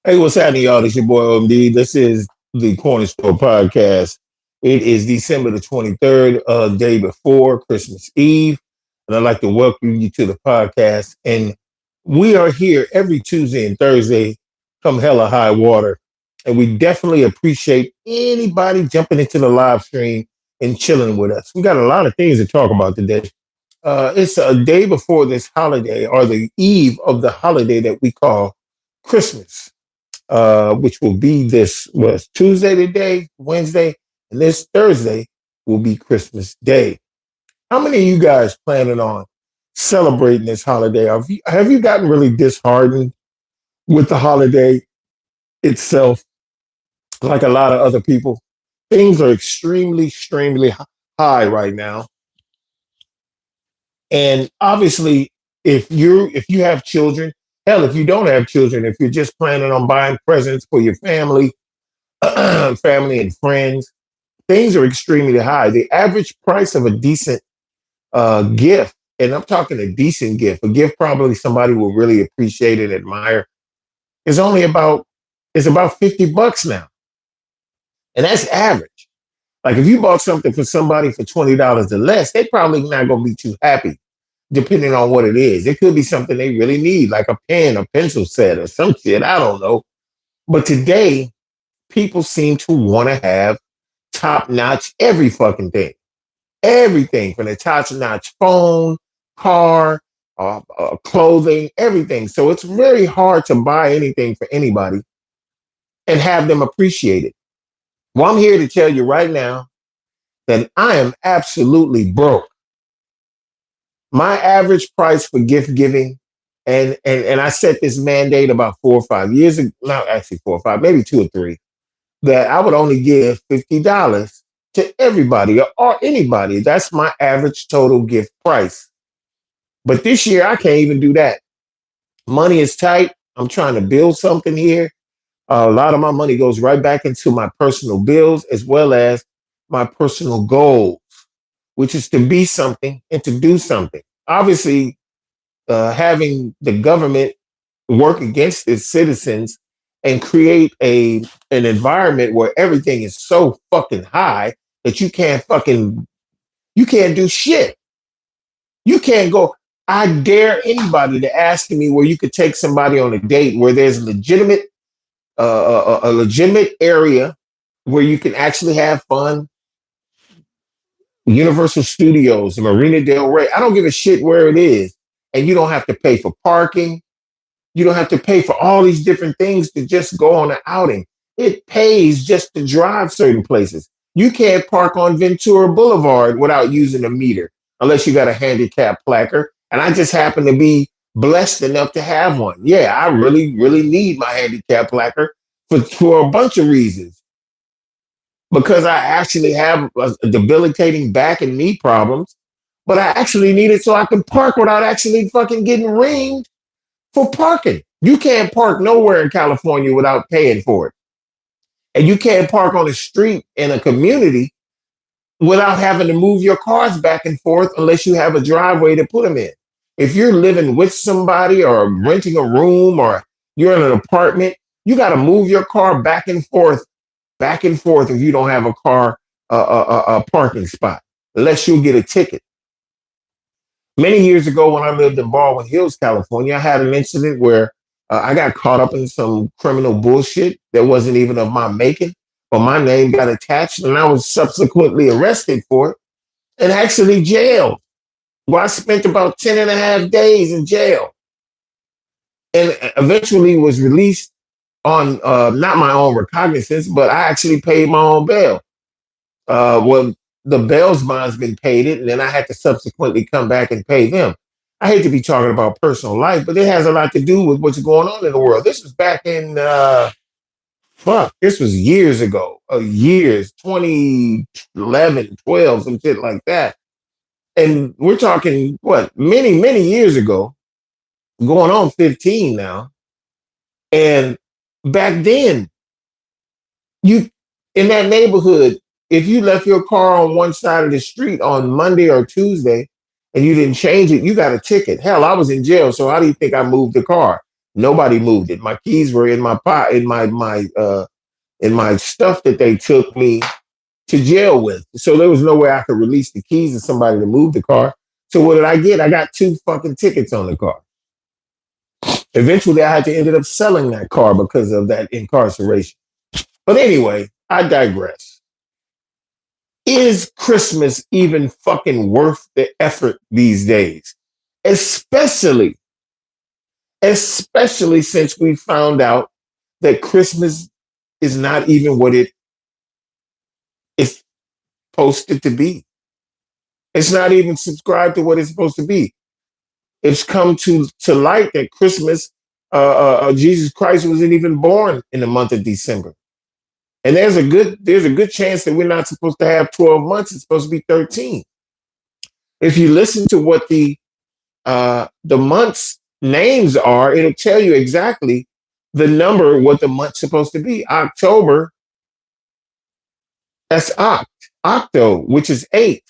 Hey, what's happening, y'all? It's your boy OMD. This is the Corner Store Podcast. It is December the 23rd, day before Christmas Eve. And I'd like to welcome you to the podcast. And we are here every Tuesday and Thursday, come hella high water. And we definitely appreciate anybody jumping into the live stream and chilling with us. We got a lot of things to talk about today. It's a day before this holiday, or the eve of the holiday that we call Christmas, which will be this was Tuesday today, Wednesday, and this Thursday will be Christmas Day. How many of you guys planning on celebrating this holiday? Have you gotten really disheartened with the holiday itself, like a lot of other people? Things are extremely high right now, and obviously, if you have children, hell, if you don't have children, if you're just planning on buying presents for your family, family and friends, things are extremely high. The average price of a decent gift, and I'm talking a decent gift, a gift probably somebody will really appreciate and admire, is only about is about $50 now, and that's average. Like if you bought something for somebody for $20 or less, they probably not gonna be too happy, depending on what it is. It could be something they really need, like a pen, a pencil set, or some shit. I don't know. But today, people seem to want to have top notch every fucking thing. Everything from the top notch phone, car, clothing, everything. So it's very hard to buy anything for anybody and have them appreciate it. Well, I'm here to tell you right now that I am absolutely broke. My average price for gift giving, and I set this mandate about 4 or 5 years ago, not actually 4 or 5, maybe 2 or 3, that I would only give $50 to everybody or anybody. That's my average total gift price. But this year, I can't even do that. Money is tight. I'm trying to build something here. A lot of my money goes right back into my personal bills as well as my personal goals, which is to be something and to do something. Obviously, having the government work against its citizens and create an environment where everything is so fucking high that you can't do shit. You can't go. I dare anybody to ask me where you could take somebody on a date where there's a legitimate area where you can actually have fun. Universal Studios, Marina Del Rey. I don't give a shit where it is, and you don't have to pay for parking. You don't have to pay for all these different things to just go on an outing. It pays just to drive certain places. You can't park on Ventura Boulevard without using a meter unless you got a handicap placard. And I just happen to be blessed enough to have one. Yeah, I really need my handicap placard for a bunch of reasons. Because I actually have a debilitating back and knee problems, but I actually need it so I can park without actually fucking getting ringed for parking. You can't park nowhere in California without paying for it. And you can't park on a street in a community without having to move your cars back and forth unless you have a driveway to put them in. If you're living with somebody or renting a room or you're in an apartment, you got to move your car back and forth if you don't have a car, a parking spot, unless you'll get a ticket. Many years ago, when I lived in Baldwin Hills, California, I had an incident where I got caught up in some criminal bullshit that wasn't even of my making, but my name got attached, and I was subsequently arrested for it and actually jailed. Well, I spent about 10 and a half days in jail and eventually was released on not my own recognizance, but I actually paid my own bail. Well, the bail's bond's been paid it, and then I had to subsequently come back and pay them. I hate to be talking about personal life, but it has a lot to do with what's going on in the world. This was back in this was years ago, years 2011, 12, some shit like that. And we're talking what many years ago, going on 15 now. And back then, you in that neighborhood, if you left your car on one side of the street on Monday or Tuesday and you didn't change it, you got a ticket. Hell, I was in jail, so how do you think I moved the car? Nobody moved it. My keys were in my pot, in my stuff that they took me to jail with. So there was no way I could release the keys to somebody to move the car. So what did I get? I got 2 fucking tickets on the car. Eventually, I had to ended up selling that car because of that incarceration. But anyway, I digress. Is Christmas even fucking worth the effort these days? Especially, especially since we found out that Christmas is not even what it is posted to be. It's not even subscribed to what it's supposed to be. It's come to light that Christmas, Jesus Christ wasn't even born in the month of December. And there's a good chance that we're not supposed to have 12 months. It's supposed to be 13. If you listen to what the months names are, it'll tell you exactly the number what the month's supposed to be. October, that's octo, which is 8.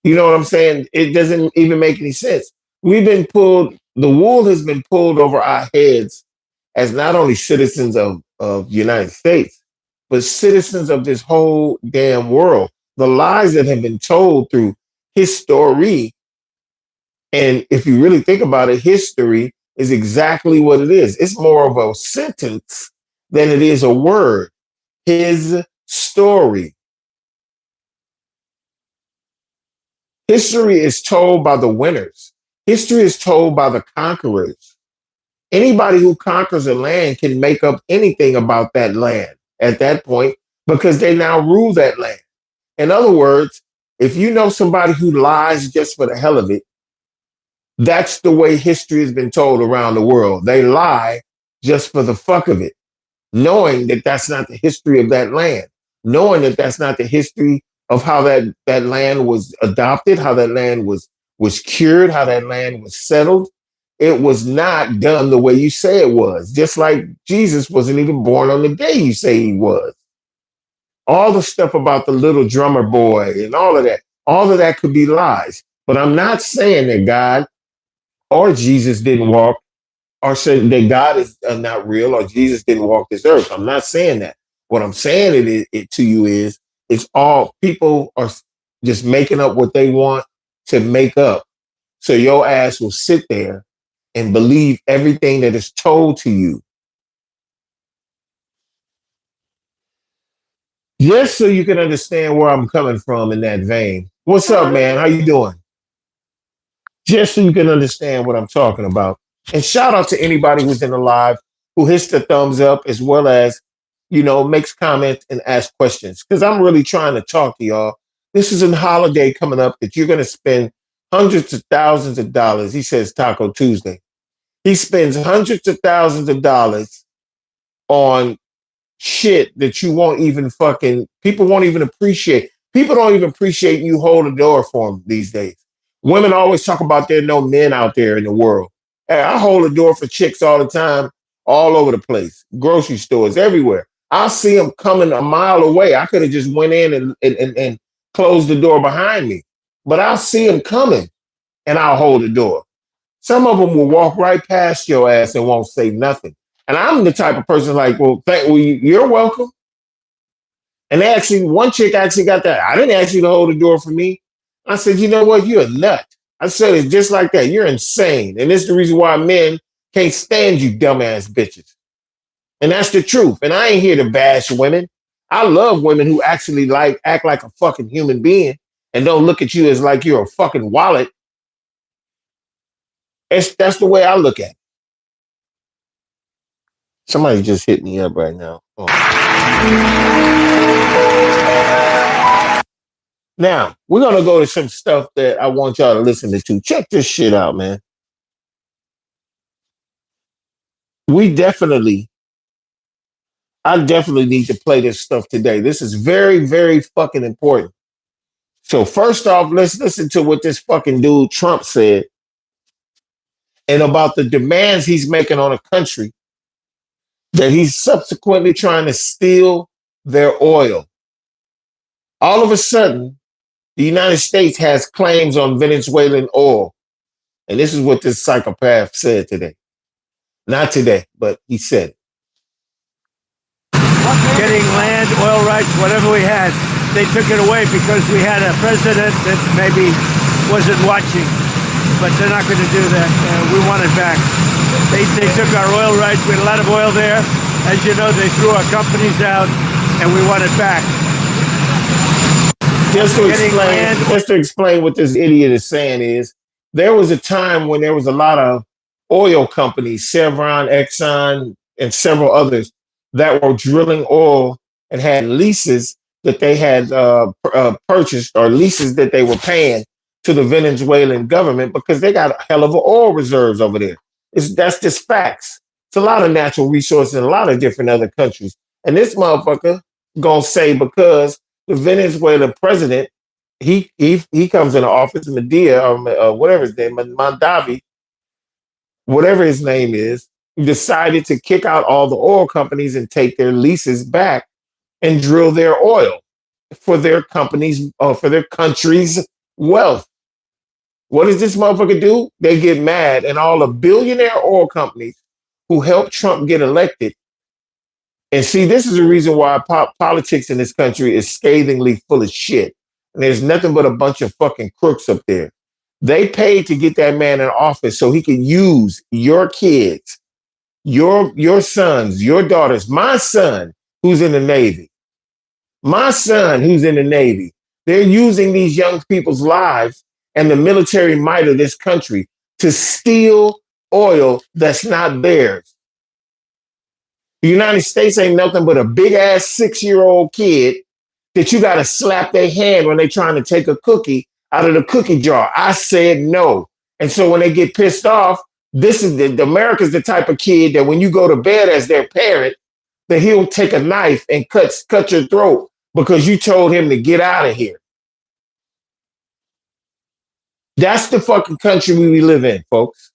You know what I'm saying? It doesn't even make any sense. The wool has been pulled over our heads as not only citizens of the United States, but citizens of this whole damn world. The lies that have been told through history, and if you really think about it, history is exactly what it is. It's more of a sentence than it is a word. His story. History is told by the winners. History is told by the conquerors. Anybody who conquers a land can make up anything about that land at that point because they now rule that land. In other words, if you know somebody who lies just for the hell of it, that's the way history has been told around the world. They lie just for the fuck of it, knowing that that's not the history of that land, knowing that that's not the history of how that land was adopted, how that land was cured, how that land was settled. It was not done the way you say it was. Just like Jesus wasn't even born on the day you say he was. All the stuff about the little drummer boy and all of that could be lies. But I'm not saying that God or Jesus didn't walk, or saying that God is not real, or Jesus didn't walk this earth. I'm not saying that. What I'm saying it to you is, it's all people are just making up what they want to make up. So your ass will sit there and believe everything that is told to you, just so you can understand where I'm coming from in that vein. What's up, man? How you doing? Just so you can understand what I'm talking about. And shout out to anybody who's in the live who hits the thumbs up as well as, makes comments and asks questions. Because I'm really trying to talk to y'all. This is a holiday coming up that you're going to spend hundreds of thousands of dollars. He says Taco Tuesday. He spends hundreds of thousands of dollars on shit that you won't even people won't even appreciate. People don't even appreciate you hold the door for them these days. Women always talk about there are no men out there in the world. Hey, I hold the door for chicks all the time, all over the place, grocery stores, everywhere. I see them coming a mile away. I could have just went in and closed the door behind me, but I'll see them coming and I'll hold the door. Some of them will walk right past your ass and won't say nothing. And I'm the type of person like, you're welcome. And one chick actually got that. I didn't ask you to hold the door for me. I said, you know what? You're a nut. I said it just like that. You're insane. And this is the reason why men can't stand you dumbass bitches. And that's the truth. And I ain't here to bash women. I love women who actually act like a fucking human being and don't look at you as like you're a fucking wallet. That's the way I look at it. Somebody just hit me up right now. Oh. Now, we're going to go to some stuff that I want y'all to listen to. Check this shit out, man. I definitely need to play this stuff today. This is very, very fucking important. So first off, let's listen to what this fucking dude Trump said and about the demands he's making on a country that he's subsequently trying to steal their oil. All of a sudden, the United States has claims on Venezuelan oil. And this is what this psychopath said today. Not today, but he said it. Getting land, oil rights, whatever we had, they took it away because we had a president that maybe wasn't watching. But they're not going to do that. We want it back. They took our oil rights. We had a lot of oil there. As you know, they threw our companies out, and we want it back. Just to explain what this idiot is saying is, there was a time when there was a lot of oil companies, Chevron, Exxon, and several others that were drilling oil and had leases that they had purchased, or leases that they were paying to the Venezuelan government because they got a hell of oil reserves over there. That's just facts. It's a lot of natural resources in a lot of different other countries. And this motherfucker gonna say because the Venezuelan president, he comes into office, Medea or whatever his name, Mandavi, whatever his name is, decided to kick out all the oil companies and take their leases back and drill their oil for their companies, for their country's wealth. What does this motherfucker do? They get mad, and all the billionaire oil companies who helped Trump get elected. And see, this is the reason why politics in this country is scathingly full of shit. And there's nothing but a bunch of fucking crooks up there. They paid to get that man in office so he could use your kids, your sons, your daughters, my son who's in the Navy, my son who's in the Navy. They're using these young people's lives and the military might of this country to steal oil that's not theirs. The United States ain't nothing but a big ass 6-year-old kid that you got to slap their hand when they're trying to take a cookie out of the cookie jar. I said no. And so when they get pissed off, this is the America's the type of kid that when you go to bed as their parent, that he'll take a knife and cut your throat because you told him to get out of here. That's the fucking country we live in, folks.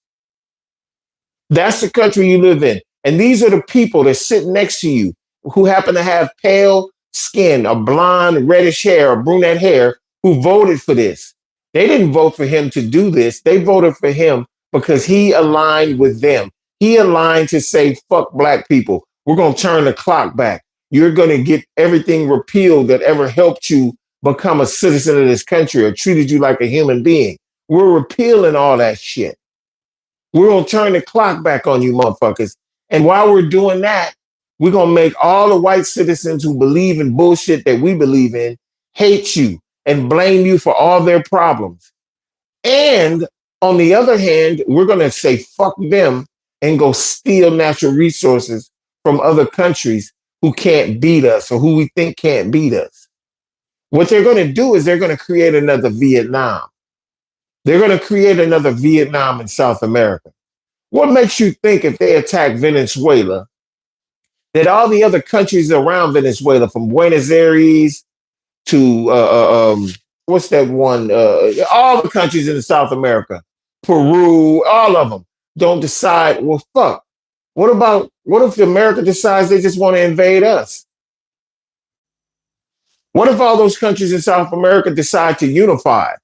That's the country you live in. And these are the people that sit next to you who happen to have pale skin, a blonde, reddish hair, or brunette hair, who voted for this. They didn't vote for him to do this. They voted for him because he aligned with them. He aligned to say, fuck black people. We're going to turn the clock back. You're going to get everything repealed that ever helped you become a citizen of this country or treated you like a human being. We're repealing all that shit. We're going to turn the clock back on you motherfuckers. And while we're doing that, we're going to make all the white citizens who believe in bullshit that we believe in hate you and blame you for all their problems. And on the other hand, we're going to say fuck them and go steal natural resources from other countries who can't beat us or who we think can't beat us. What they're going to do is they're going to create another Vietnam. They're going to create another Vietnam in South America. What makes you think if they attack Venezuela, that all the other countries around Venezuela, from Buenos Aires to what's that one? All the countries in South America, Peru, all of them don't decide. Well, fuck. What if America decides they just want to invade us? What if all those countries in South America decide to unify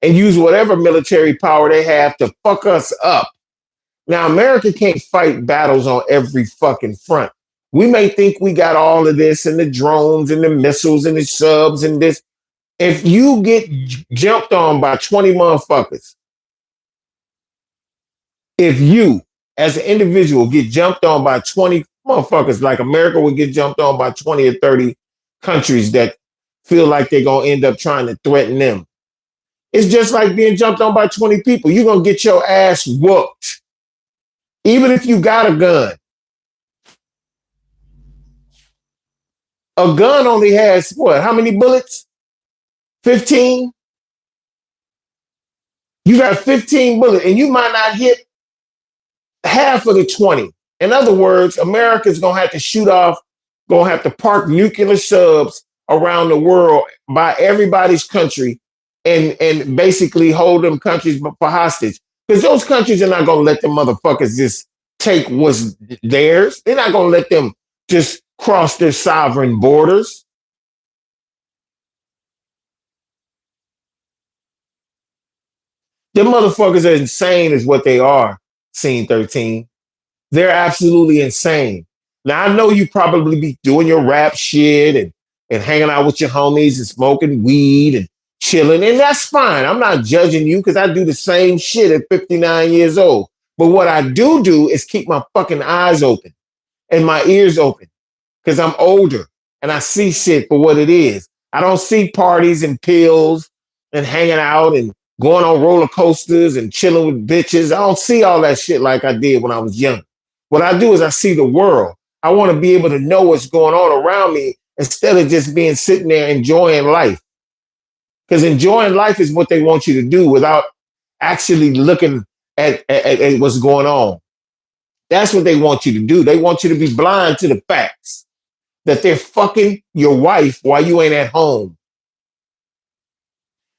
and use whatever military power they have to fuck us up? Now, America can't fight battles on every fucking front. We may think we got all of this and the drones and the missiles and the subs and this. If you get jumped on by 20 motherfuckers, if you as an individual get jumped on by 20 motherfuckers, like America would get jumped on by 20 or 30 countries that feel like they're going to end up trying to threaten them. It's just like being jumped on by 20 people. You're going to get your ass whooped. Even if you got a gun. A gun only has what? How many bullets? 15? You got 15 bullets and you might not hit half of the 20. In other words, America's going to have to shoot off, going to have to park nuclear subs around the world by everybody's country and basically hold them countries for hostage. Because those countries are not going to let them motherfuckers just take what's theirs. They're not going to let them just cross their sovereign borders. Them motherfuckers are insane is what they are, Scene 13. They're absolutely insane. Now I know you probably be doing your rap shit and hanging out with your homies and smoking weed and chilling, and that's fine. I'm not judging you because I do the same shit at 59 years old. But what I do is keep my fucking eyes open and my ears open because I'm older and I see shit for what it is. I don't see parties and pills and hanging out and going on roller coasters and chilling with bitches. I don't see all that shit like I did when I was young. What I do is I see the world. I want to be able to know what's going on around me instead of just being sitting there enjoying life. Because enjoying life is what they want you to do without actually looking at what's going on. That's what they want you to do. They want you to be blind to the facts that they're fucking your wife while you ain't at home.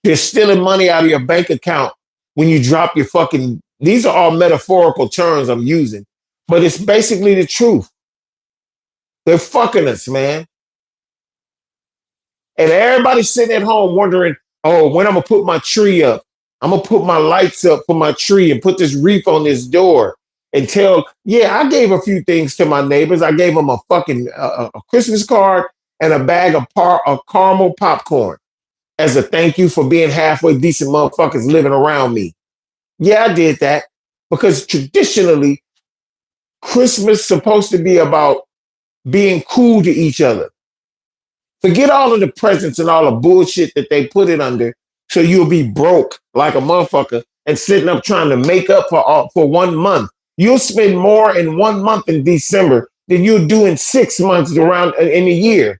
They're stealing money out of your bank account when you drop your fucking. These are all metaphorical terms I'm using, but it's basically the truth. They're fucking us, man. And everybody's sitting at home wondering, oh, when I'm gonna put my tree up. I'm gonna put my lights up for my tree and put this wreath on this door and tell, yeah, I gave a few things to my neighbors. I gave them a fucking a Christmas card and a bag of caramel popcorn as a thank you for being halfway decent motherfuckers living around me. Yeah, I did that because traditionally, Christmas is supposed to be about being cool to each other. Forget all of the presents and all the bullshit that they put it under, so you'll be broke like a motherfucker and sitting up trying to make up for 1 month. You'll spend more in 1 month in December than you'll do in 6 months around in a year,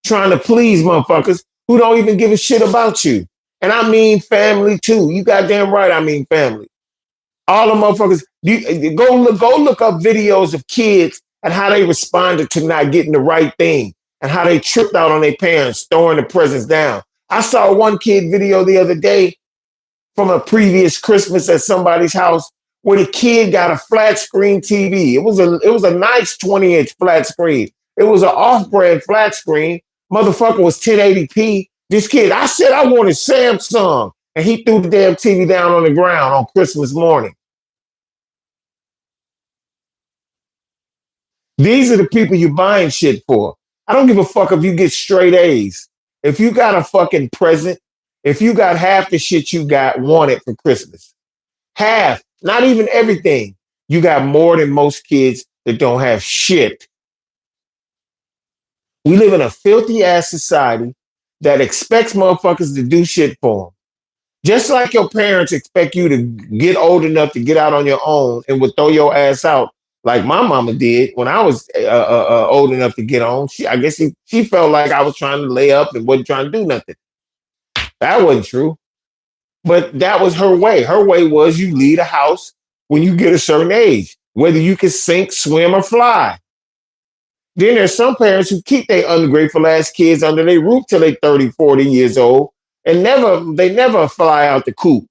trying to please motherfuckers who don't even give a shit about you. And I mean family too. You goddamn right, I mean family. All the motherfuckers, go look up videos of kids and how they responded to not getting the right thing and how they tripped out on their parents throwing the presents down. I saw one kid video the other day from a previous Christmas at somebody's house where the kid got a flat screen TV. It was a nice 20-inch flat screen. It was an off-brand flat screen. Motherfucker was 1080p. This kid, I said I wanted Samsung, and he threw the damn TV down on the ground on Christmas morning. These are the people you're buying shit for. I don't give a fuck if you get straight A's. If you got a fucking present, if you got half the shit you got wanted for Christmas, half, not even everything, you got more than most kids that don't have shit. We live in a filthy ass society that expects motherfuckers to do shit for them. Just like your parents expect you to get old enough to get out on your own and would throw your ass out like my mama did when I was old enough to get on. I guess she felt like I was trying to lay up and wasn't trying to do nothing. That wasn't true. But that was her way. Her way was you leave the house when you get a certain age, whether you can sink, swim, or fly. Then there's some parents who keep their ungrateful ass kids under their roof till they 30, 40 years old and they never fly out the coop.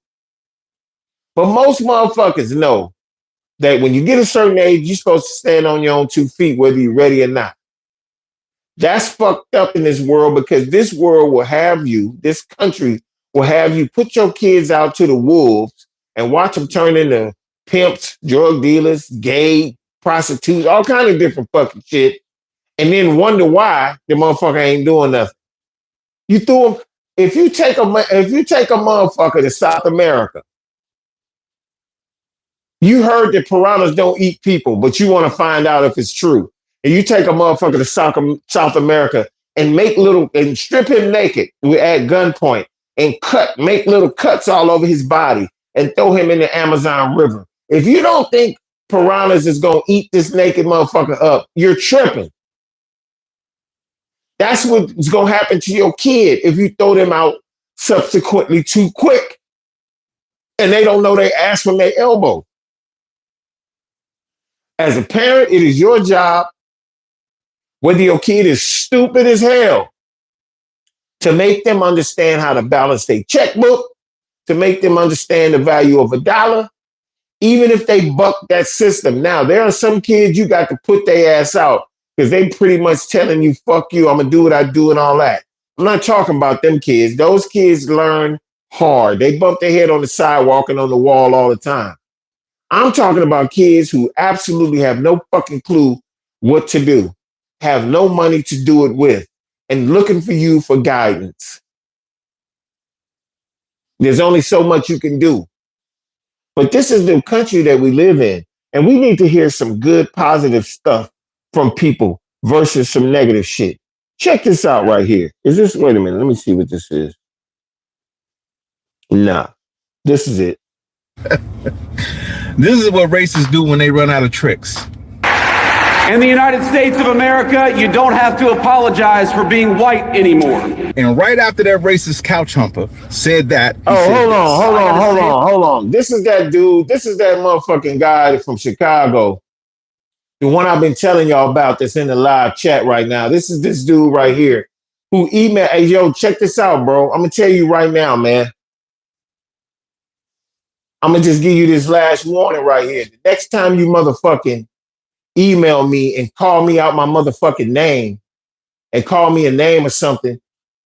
But most motherfuckers know that when you get a certain age, you're supposed to stand on your own 2 feet, whether you're ready or not. That's fucked up in this world because this world will have you, this country will have you put your kids out to the wolves and watch them turn into pimps, drug dealers, gay, prostitutes, all kind of different fucking shit, and then wonder why the motherfucker ain't doing nothing. You threw him. If you take a motherfucker to South America, you heard that piranhas don't eat people, but you want to find out if it's true. And you take a motherfucker to South America and and strip him naked at gunpoint and make little cuts all over his body and throw him in the Amazon River. If you don't think piranhas is gonna eat this naked motherfucker up, you're tripping. That's what's gonna happen to your kid if you throw them out subsequently too quick and they don't know their ass from their elbow. As a parent, it is your job, whether your kid is stupid as hell, to make them understand how to balance their checkbook, to make them understand the value of $1, even if they buck that system. Now, there are some kids you got to put their ass out because they pretty much telling you, fuck you, I'm going to do what I do and all that. I'm not talking about them kids. Those kids learn hard. They bump their head on the sidewalk and on the wall all the time. I'm talking about kids who absolutely have no fucking clue what to do, have no money to do it with, and looking for you for guidance. There's only so much you can do. But this is the country that we live in. And we need to hear some good, positive stuff from people versus some negative shit. Check this out right here. Is this, wait a minute, let me see what this is. Nah, this is it. This is what racists do when they run out of tricks. In the United States of America, you don't have to apologize for being white anymore. And right after that racist couch humper said that, Hold on. This is that dude. This is that motherfucking guy from Chicago. The one I've been telling y'all about that's in the live chat right now. This is this dude right here who emailed, hey, yo, check this out, bro. I'm going to tell you right now, man. I'm going to just give you this last warning right here. The next time you motherfucking email me and call me out my motherfucking name and call me a name or something,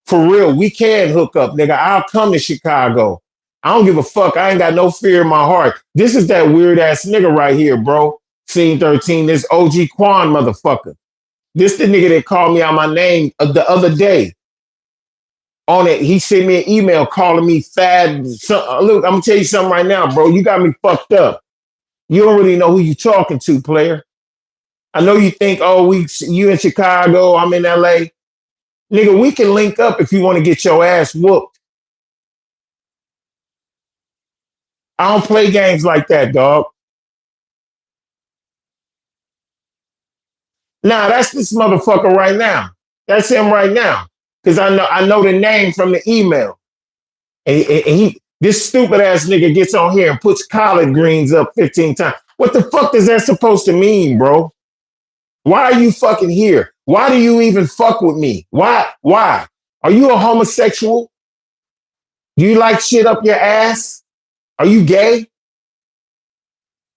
for real, we can hook up, nigga. I'll come to Chicago. I don't give a fuck. I ain't got no fear in my heart. This is that weird ass nigga right here, bro. Scene 13, this OG Quan motherfucker. This the nigga that called me out my name the other day. On it, he sent me an email calling me fad. Look, I'm gonna tell you something right now, bro. You got me fucked up. You don't really know who you talking to, player. I know you think, oh, you in Chicago, I'm in LA. Nigga, we can link up if you want to get your ass whooped. I don't play games like that, dog. Nah, that's this motherfucker right now. That's him right now. Because I know the name from the email. And he this stupid ass nigga gets on here and puts collard greens up 15 times. What the fuck is that supposed to mean, bro? Why are you fucking here? Why do you even fuck with me? Why? Are you a homosexual? Do you like shit up your ass? Are you gay?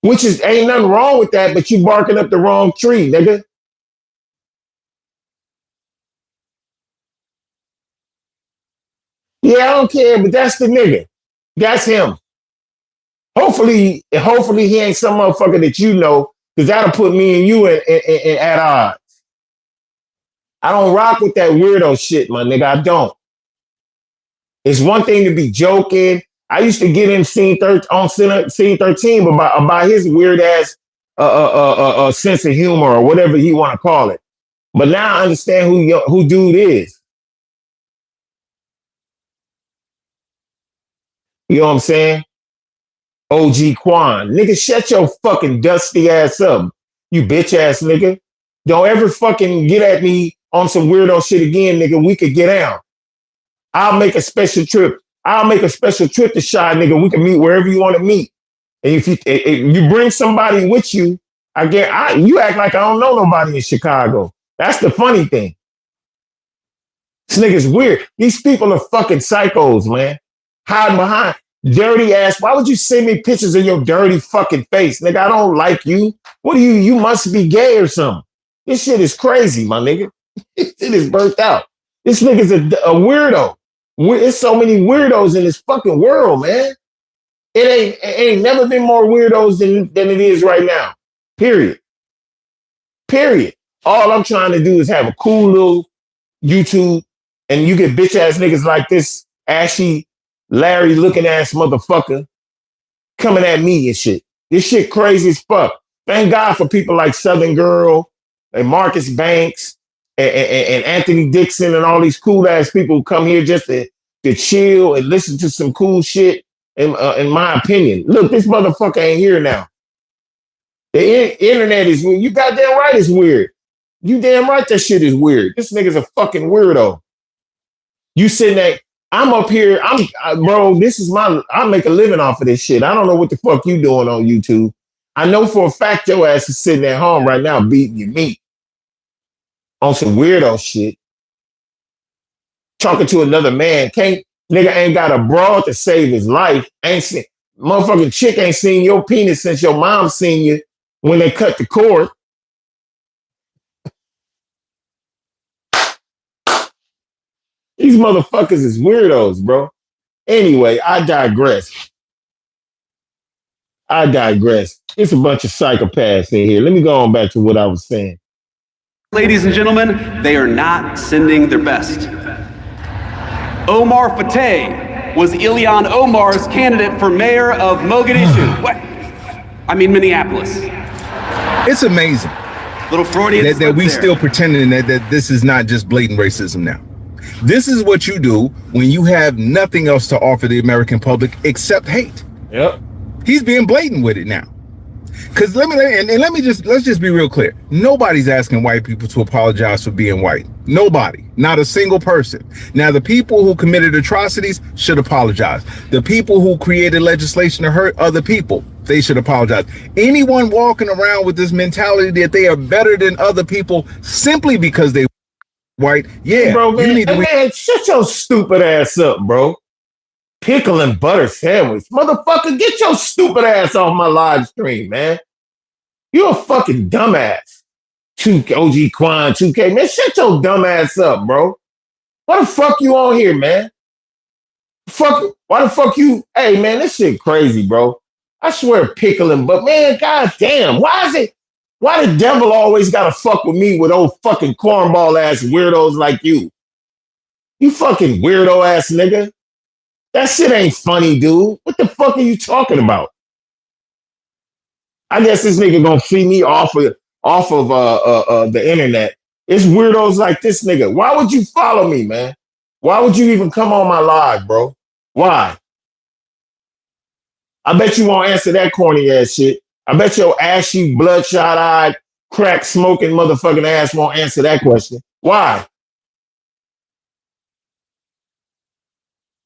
Which is, ain't nothing wrong with that, but you barking up the wrong tree, nigga. Yeah, I don't care, but that's the nigga. That's him. Hopefully he ain't some motherfucker that you know, because that'll put me and you in at odds. I don't rock with that weirdo shit, my nigga. I don't. It's one thing to be joking. I used to get in scene 13 about his weird ass sense of humor or whatever he want to call it. But now I understand who dude is. You know what I'm saying? OG Quan. Nigga, shut your fucking dusty ass up, you bitch ass nigga. Don't ever fucking get at me on some weirdo shit again, nigga. We could get out. I'll make a special trip. To Shy, nigga. We can meet wherever you want to meet. And if you bring somebody with you, you act like I don't know nobody in Chicago. That's the funny thing. This nigga's weird. These people are fucking psychos, man. Hiding behind dirty ass. Why would you send me pictures of your dirty fucking face? Nigga, I don't like you. What are you? You must be gay or something. This shit is crazy, my nigga. This shit is burnt out. This nigga's a weirdo. There's so many weirdos in this fucking world, man. It ain't never been more weirdos than it is right now. Period. All I'm trying to do is have a cool little YouTube, and you get bitch ass niggas like this ashy Larry looking ass motherfucker coming at me and shit. This shit crazy as fuck. Thank God for people like Southern Girl and Marcus Banks and Anthony Dixon and all these cool ass people who come here just to chill and listen to some cool shit. In my opinion, look, this motherfucker ain't here now. The internet is weird. You goddamn right it's weird. You damn right that shit is weird. This nigga's a fucking weirdo. You sitting there, I'm up here, bro, I make a living off of this shit. I don't know what the fuck you doing on YouTube. I know for a fact your ass is sitting at home right now beating your meat on some weirdo shit. Talking to another man, nigga ain't got a broad to save his life. Motherfucking chick ain't seen your penis since your mom seen you when they cut the cord. These motherfuckers is weirdos, bro. Anyway, I digress. I digress. It's a bunch of psychopaths in here. Let me go on back to what I was saying. Ladies and gentlemen, they are not sending their best. Omar Fateh was Ilhan Omar's candidate for mayor of Mogadishu. What? I mean, Minneapolis. It's amazing Little Freudian that we slip there. still pretending that this is not just blatant racism now. This is what you do when you have nothing else to offer the American public except hate. Yep. He's being blatant with it now. Because let's just be real clear. Nobody's asking white people to apologize for being white. Nobody, not a single person. Now, the people who committed atrocities should apologize. The people who created legislation to hurt other people, they should apologize. Anyone walking around with this mentality that they are better than other people simply because they white, yeah, Bro, man, you need to man, shut your stupid ass up, bro. Pickle and butter sandwich. Motherfucker, get your stupid ass off my live stream, man. You're a fucking dumbass. OG Quan, 2K. Man, shut your dumb ass up, bro. Why the fuck you on here, man? Why the fuck you? Hey, man, this shit crazy, bro. I swear pickle and butter. Man, goddamn. Why the devil always gotta fuck with me with old fucking cornball ass weirdos like you? You fucking weirdo ass nigga. That shit ain't funny, dude. What the fuck are you talking about? I guess this nigga gonna free me off of the internet. It's weirdos like this nigga. Why would you follow me, man? Why would you even come on my live, bro? Why? I bet you won't answer that corny ass shit. I bet your ashy, bloodshot-eyed, crack-smoking motherfucking ass won't answer that question. Why?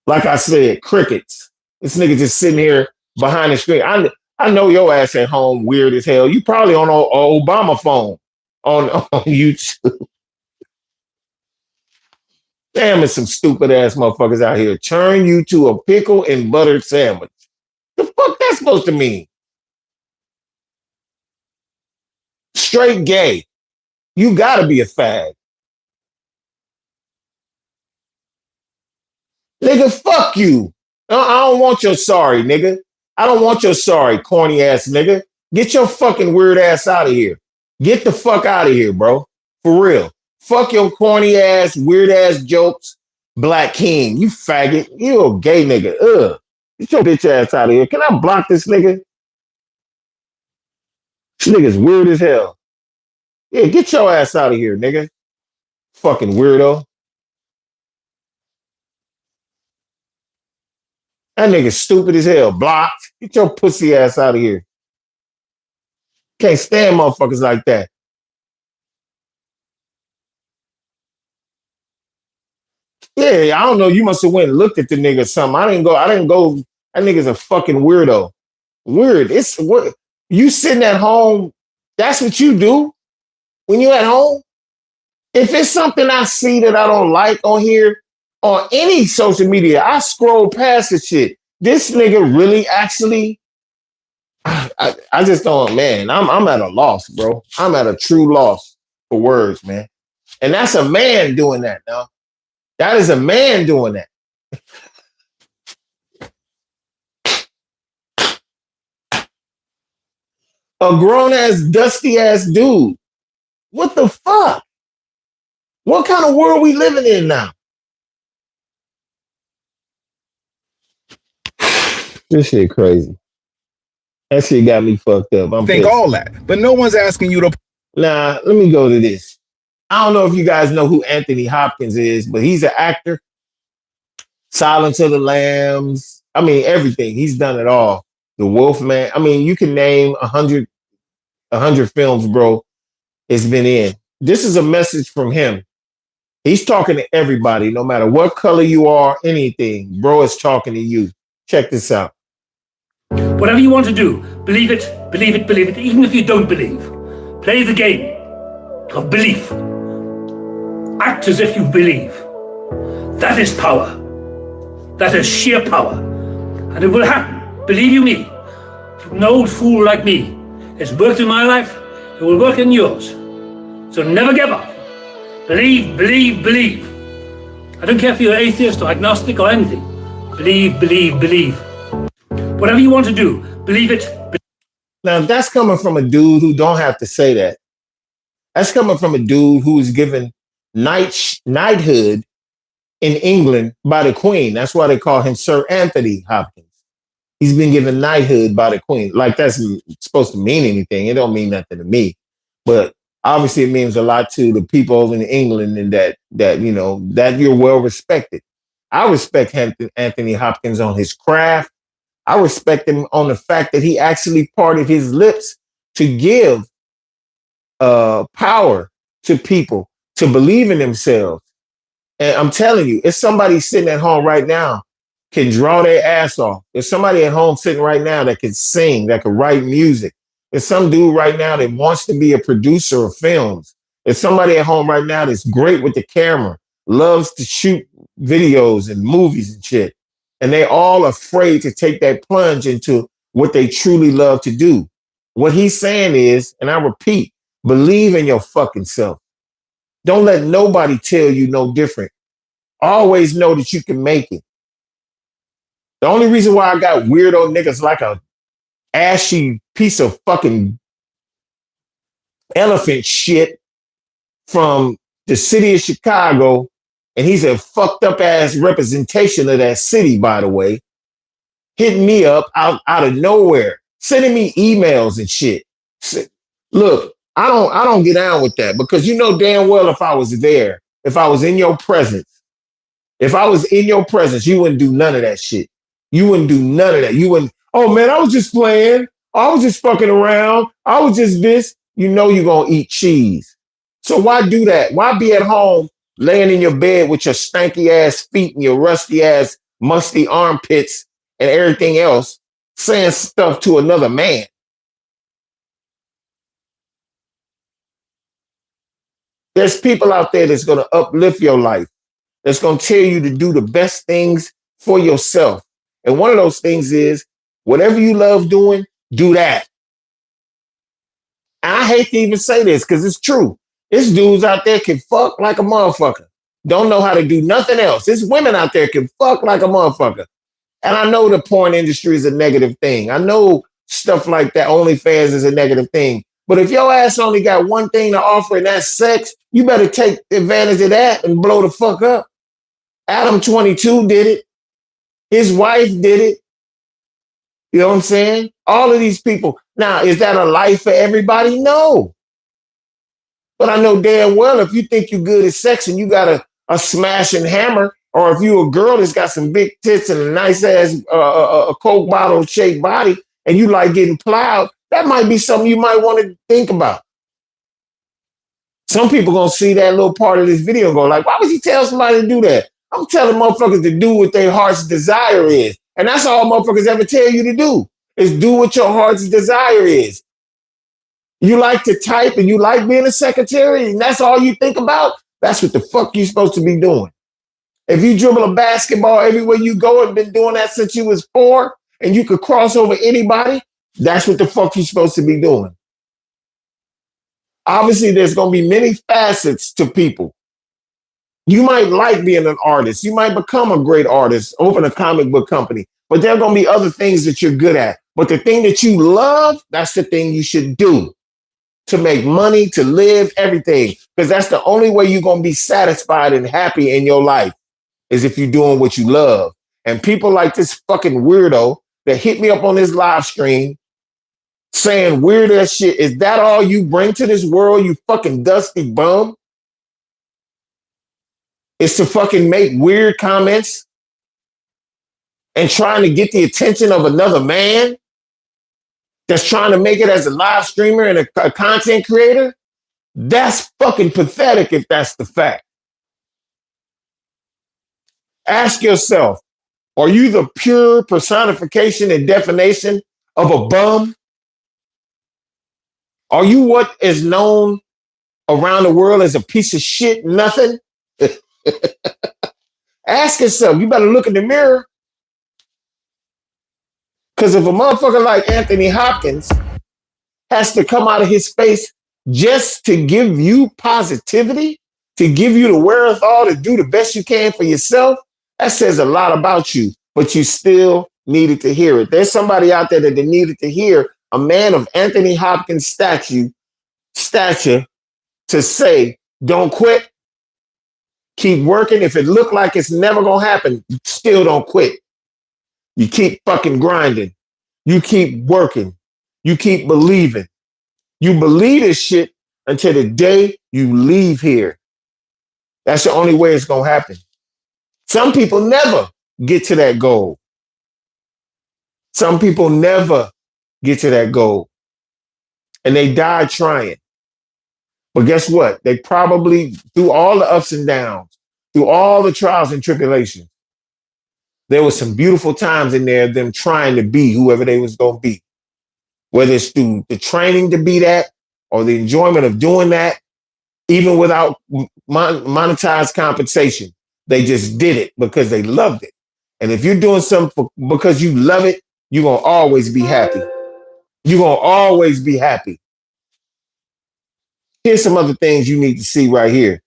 Like I said, crickets. This nigga just sitting here behind the screen. I know your ass at home weird as hell. You probably on an Obama phone on YouTube. Damn, there's some stupid ass motherfuckers out here. Turn you to a pickle and butter sandwich. The fuck that's supposed to mean? Straight gay. You gotta be a fag. Nigga, fuck you. I don't want your sorry, nigga. I don't want your sorry, corny ass nigga. Get your fucking weird ass out of here. Get the fuck out of here, bro. For real. Fuck your corny ass, weird ass jokes. Black King, you faggot. You a gay nigga. Ugh. Get your bitch ass out of here. Can I block this nigga? This nigga's weird as hell. Yeah, get your ass out of here, nigga. Fucking weirdo. That nigga stupid as hell. Blocked. Get your pussy ass out of here. Can't stand motherfuckers like that. Yeah, I don't know. You must have went and looked at the nigga or something. I didn't go. That nigga's a fucking weirdo. Weird. It's what you sitting at home. That's what you do when you at home. If it's something I see that I don't like on here, on any social media, I scroll past the shit. This nigga really actually, I just don't, man, I'm at a loss, bro. I'm at a true loss for words, man. And that's a man doing that now. That is a man doing that. A grown ass, dusty ass dude. What the fuck? What kind of world we living in now? This shit crazy. That shit got me fucked up. I'm think pissed. all that, but no one's asking you to. Nah, let me go to this. I don't know if you guys know who Anthony Hopkins is, but he's an actor. Silence of the Lambs. I mean, everything. He's done it all. The Wolfman. I mean, you can name 100 films, bro. It's been in. This is a message from him. He's talking to everybody, no matter what color you are, anything. Bro is talking to you. Check this out. Whatever you want to do, believe it, believe it, believe it, even if you don't believe. Play the game of belief. Act as if you believe. That is power. That is sheer power. And it will happen, believe you me. An old fool like me. It's worked in my life, it will work in yours. So never give up. Believe, believe, believe. I don't care if you're atheist or agnostic or anything. Believe, believe, believe. Whatever you want to do, believe it. Now that's coming from a dude who don't have to say that. That's coming from a dude who was given knighthood in England by the Queen. That's why they call him Sir Anthony Hopkins. He's been given knighthood by the Queen. Like that's supposed to mean anything. It don't mean nothing to me. But obviously it means a lot to the people over in England and that you know that you're well respected. I respect Anthony Hopkins on his craft. I respect him on the fact that he actually parted his lips to give power to people to believe in themselves. And I'm telling you, if somebody sitting at home right now can draw their ass off, there's somebody at home sitting right now that can sing, that can write music. There's some dude right now that wants to be a producer of films. There's somebody at home right now that's great with the camera, loves to shoot videos and movies and shit. And they all afraid to take that plunge into what they truly love to do. What he's saying is, and I repeat, believe in your fucking self. Don't let nobody tell you no different. Always know that you can make it. The only reason why I got weirdo niggas like a ashy piece of fucking elephant shit from the city of Chicago, and he's a fucked up ass representation of that city, by the way, hitting me up out of nowhere, sending me emails and shit. Look, I don't get down with that because you know damn well if I was there, if I was in your presence, you wouldn't do none of that shit. You wouldn't do none of that. You wouldn't, oh man, I was just playing. I was just fucking around. I was just this. You know you're going to eat cheese. So why do that? Why be at home laying in your bed with your stanky ass feet and your rusty ass musty armpits and everything else saying stuff to another man? There's people out there that's going to uplift your life, that's going to tell you to do the best things for yourself. And one of those things is whatever you love doing, do that. I hate to even say this because it's true. There's dudes out there can fuck like a motherfucker. Don't know how to do nothing else. There's women out there can fuck like a motherfucker. And I know the porn industry is a negative thing. I know stuff like that, OnlyFans is a negative thing. But if your ass only got one thing to offer and that's sex, you better take advantage of that and blow the fuck up. Adam 22 did it. His wife did it. You know what I'm saying? All of these people. Now, is that a life for everybody? No. But I know damn well if you think you're good at sex and you got a smashing hammer, or if you a girl that's got some big tits and a nice ass a Coke bottle shaped body and you like getting plowed, that might be something you might want to think about. Some people gonna see that little part of this video and go like, why would you tell somebody to do that? I'm telling motherfuckers to do what their heart's desire is. And that's all motherfuckers ever tell you to do, is do what your heart's desire is. You like to type and you like being a secretary and that's all you think about? That's what the fuck you supposed to be doing. If you dribble a basketball everywhere you go and been doing that since you was 4 and you could cross over anybody, that's what the fuck you supposed to be doing. Obviously, there's going to be many facets to people. You might like being an artist. You might become a great artist, open a comic book company, but there are going to be other things that you're good at. But the thing that you love, that's the thing you should do to make money, to live, everything. Because that's the only way you're going to be satisfied and happy in your life is if you're doing what you love. And people like this fucking weirdo that hit me up on this live stream saying weird ass shit. Is that all you bring to this world, you fucking dusty bum? Is to fucking make weird comments and trying to get the attention of another man that's trying to make it as a live streamer and a content creator? That's fucking pathetic if that's the fact. Ask yourself, are you the pure personification and definition of a bum? Are you what is known around the world as a piece of shit, nothing? Ask yourself, you better look in the mirror. Because if a motherfucker like Anthony Hopkins has to come out of his space just to give you positivity, to give you the wherewithal to do the best you can for yourself, that says a lot about you. But you still needed to hear it. There's somebody out there that they needed to hear a man of Anthony Hopkins' stature to say, don't quit, keep working. If it looked like it's never going to happen, still don't quit. You keep fucking grinding. You keep working. You keep believing. You believe this shit until the day you leave here. That's the only way it's going to happen. Some people never get to that goal. Some people never get to that goal. And they die trying. But guess what? They probably, through all the ups and downs, through all the trials and tribulations, there was some beautiful times in there of them trying to be whoever they was going to be. Whether it's through the training to be that or the enjoyment of doing that, even without monetized compensation. They just did it because they loved it. And if you're doing something because you love it, you're going to always be happy. You're going to always be happy. Here's some other things you need to see right here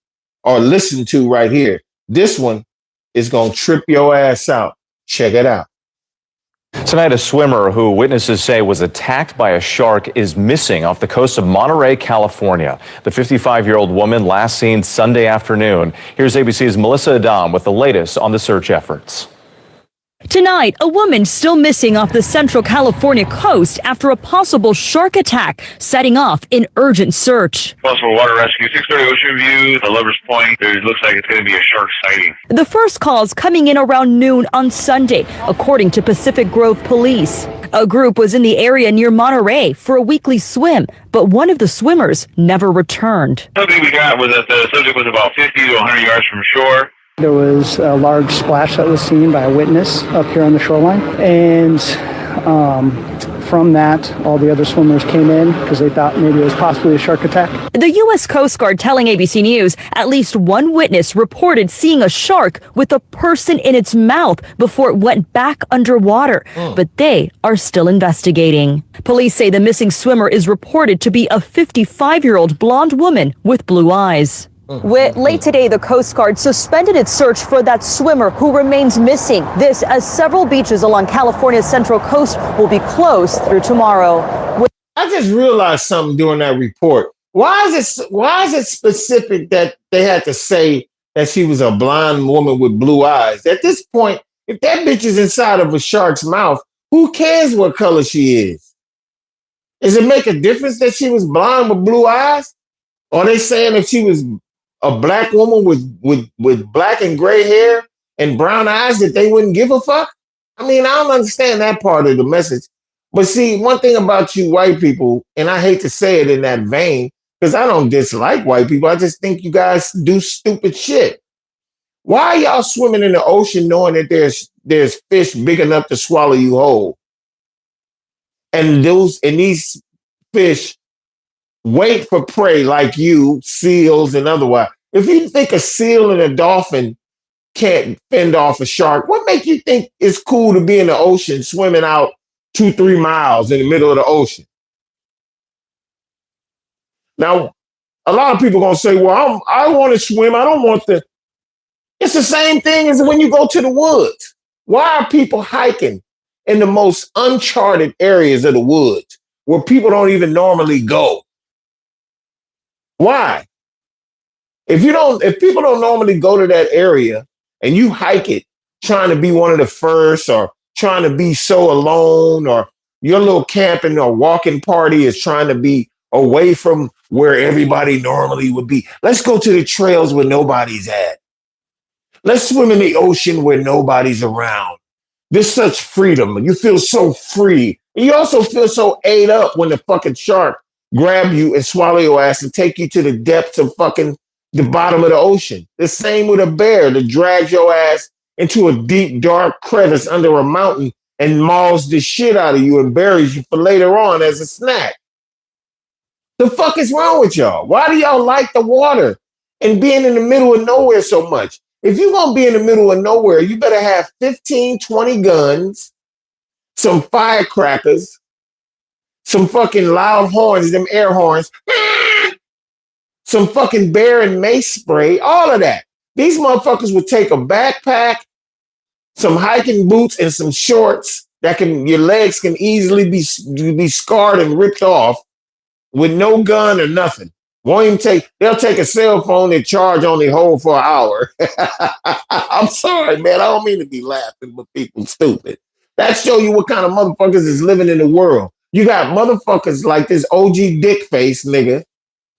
or listen to right here. This one is going to trip your ass out. Check it out. Tonight, a swimmer who witnesses say was attacked by a shark is missing off the coast of Monterey, California. The 55-year-old woman last seen Sunday afternoon. Here's ABC's Melissa Adam with the latest on the search efforts. Tonight, a woman still missing off the Central California coast after a possible shark attack, setting off an urgent search. Possible water rescue, 630 Ocean View, the Lover's Point. It looks like it's going to be a shark sighting. The first calls coming in around noon on Sunday, according to Pacific Grove Police. A group was in the area near Monterey for a weekly swim, but one of the swimmers never returned. Something we got was that the subject was about 50 to 100 yards from shore. There was a large splash that was seen by a witness up here on the shoreline. And from that, all the other swimmers came in because they thought maybe it was possibly a shark attack. The U.S. Coast Guard telling ABC News at least one witness reported seeing a shark with a person in its mouth before it went back underwater. But they are still investigating. Police say the missing swimmer is reported to be a 55-year-old blonde woman with blue eyes. Late today, the Coast Guard suspended its search for that swimmer who remains missing. This as several beaches along California's central coast will be closed through tomorrow. I just realized something during that report. Why is it specific that they had to say that she was a blonde woman with blue eyes? At this point, if that bitch is inside of a shark's mouth, who cares what color she is? Does it make a difference that she was blonde with blue eyes? Or are they saying if she was a black woman with black and gray hair and brown eyes that they wouldn't give a fuck? I mean, I don't understand that part of the message. But see, one thing about you white people, and I hate to say it in that vein, because I don't dislike white people. I just think you guys do stupid shit. Why are y'all swimming in the ocean knowing that there's fish big enough to swallow you whole? And these fish wait for prey like you, seals and otherwise. If you think a seal and a dolphin can't fend off a shark, what makes you think it's cool to be in the ocean swimming out 2-3 miles in the middle of the ocean? Now, a lot of people are going to say, well, I want to swim. I don't want to. It's the same thing as when you go to the woods. Why are people hiking in the most uncharted areas of the woods where people don't even normally go? Why? If people don't normally go to that area and you hike it trying to be one of the first or trying to be so alone, or your little camping or walking party is trying to be away from where everybody normally would be. Let's go to the trails where nobody's at. Let's swim in the ocean where nobody's around. There's such freedom. You feel so free. And you also feel so ate up when the fucking shark grab you and swallow your ass and take you to the depths of fucking the bottom of the ocean. The same with a bear that drags your ass into a deep, dark crevice under a mountain and mauls the shit out of you and buries you for later on as a snack. The fuck is wrong with y'all? Why do y'all like the water and being in the middle of nowhere so much? If you're going to be in the middle of nowhere, you better have 15, 20 guns, some firecrackers, some fucking loud horns, them air horns, some fucking bear and mace spray, all of that. These motherfuckers would take a backpack, some hiking boots, and some shorts your legs can easily be scarred and ripped off with no gun or nothing. Won't even they'll take a cell phone and charge on their hold for an hour. I'm sorry, man. I don't mean to be laughing, but people stupid. That show you what kind of motherfuckers is living in the world. You got motherfuckers like this OG dick face nigga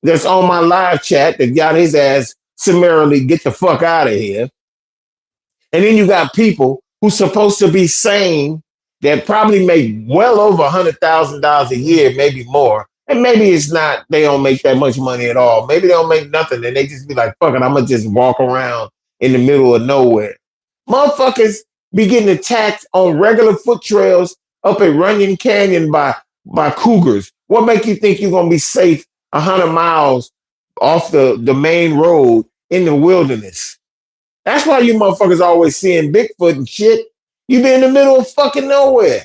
that's on my live chat that got his ass summarily get the fuck out of here. And then you got people who's supposed to be sane that probably make well over $100,000 a year, maybe more. And maybe it's not, they don't make that much money at all. Maybe they don't make nothing and they just be like, fuck it, I'm going to just walk around in the middle of nowhere. Motherfuckers be getting attacked on regular foot trails up at Runyon Canyon by cougars. What make you think you're going to be safe 100 miles off the main road in the wilderness? That's why you motherfuckers always seeing Bigfoot and shit. You be in the middle of fucking nowhere.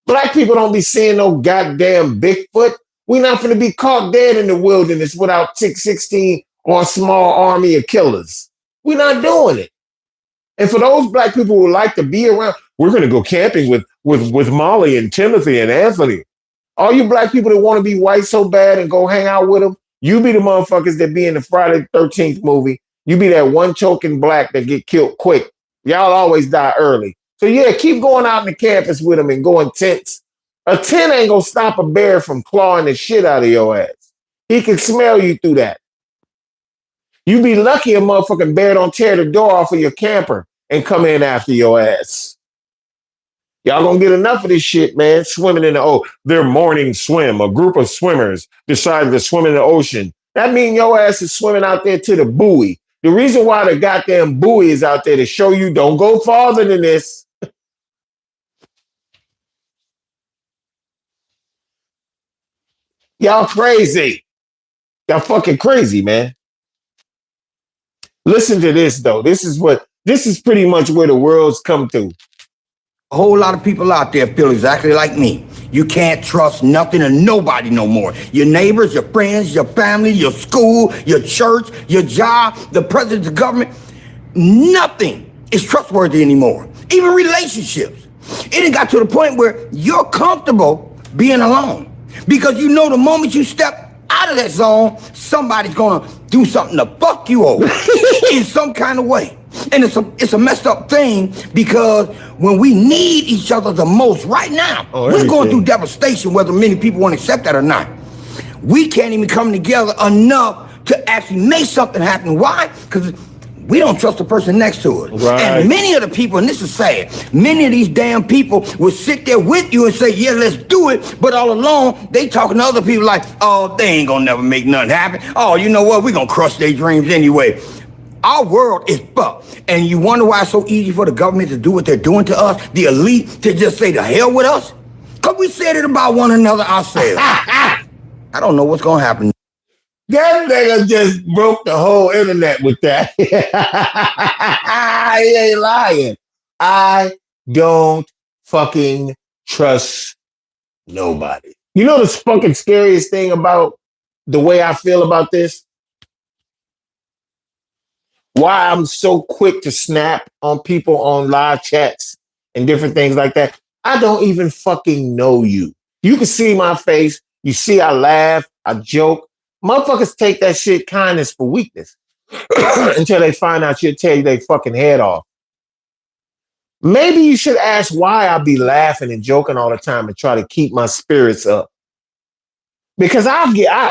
Black people don't be seeing no goddamn Bigfoot. We not gonna be caught dead in the wilderness without 616 or a small army of killers. We not doing it. And for those black people who like to be around, we're gonna go camping with Molly and Timothy and Anthony. All you black people that want to be white so bad and go hang out with them, you be the motherfuckers that be in the Friday the 13th movie. You be that one choking black that get killed quick. Y'all always die early. So yeah, keep going out in the campus with them and going tents. A tent ain't gonna stop a bear from clawing the shit out of your ass. He can smell you through that. You be lucky a motherfucking bear don't tear the door off of your camper and come in after your ass. Y'all gonna get enough of this shit, man. Swimming in their morning swim. A group of swimmers decided to swim in the ocean. That mean your ass is swimming out there to the buoy. The reason why the goddamn buoy is out there to show you don't go farther than this. Y'all crazy. Y'all fucking crazy, man. Listen to this, though. This is pretty much where the world's come to. A whole lot of people out there feel exactly like me. You can't trust nothing and nobody no more. Your neighbors, your friends, your family, your school, your church, your job, the president, the government. Nothing is trustworthy anymore. Even relationships. It done got to the point where you're comfortable being alone. Because you know the moment you step out of that zone, somebody's gonna do something to fuck you over in some kind of way. And it's a messed up thing because when we need each other the most right now, we're going through devastation, whether many people want to accept that or not. We can't even come together enough to actually make something happen. Why? Because we don't trust the person next to us. Right. And many of the people, and this is sad, many of these damn people will sit there with you and say, yeah, let's do it. But all along, they talking to other people like, oh, they ain't gonna never make nothing happen. Oh, you know what? We're gonna crush their dreams anyway. Our world is fucked. And you wonder why it's so easy for the government to do what they're doing to us, the elite, to just say the hell with us? Because we said it about one another ourselves. I don't know what's gonna happen. That nigga just broke the whole internet with that. He ain't lying. I don't fucking trust nobody. You know the fucking scariest thing about the way I feel about this? Why I'm so quick to snap on people on live chats and different things like that. I don't even fucking know you. You can see my face. You see I laugh, I joke. Motherfuckers take that shit kindness for weakness until they find out she'll tear their fucking head off. Maybe you should ask why I be laughing and joking all the time and try to keep my spirits up. Because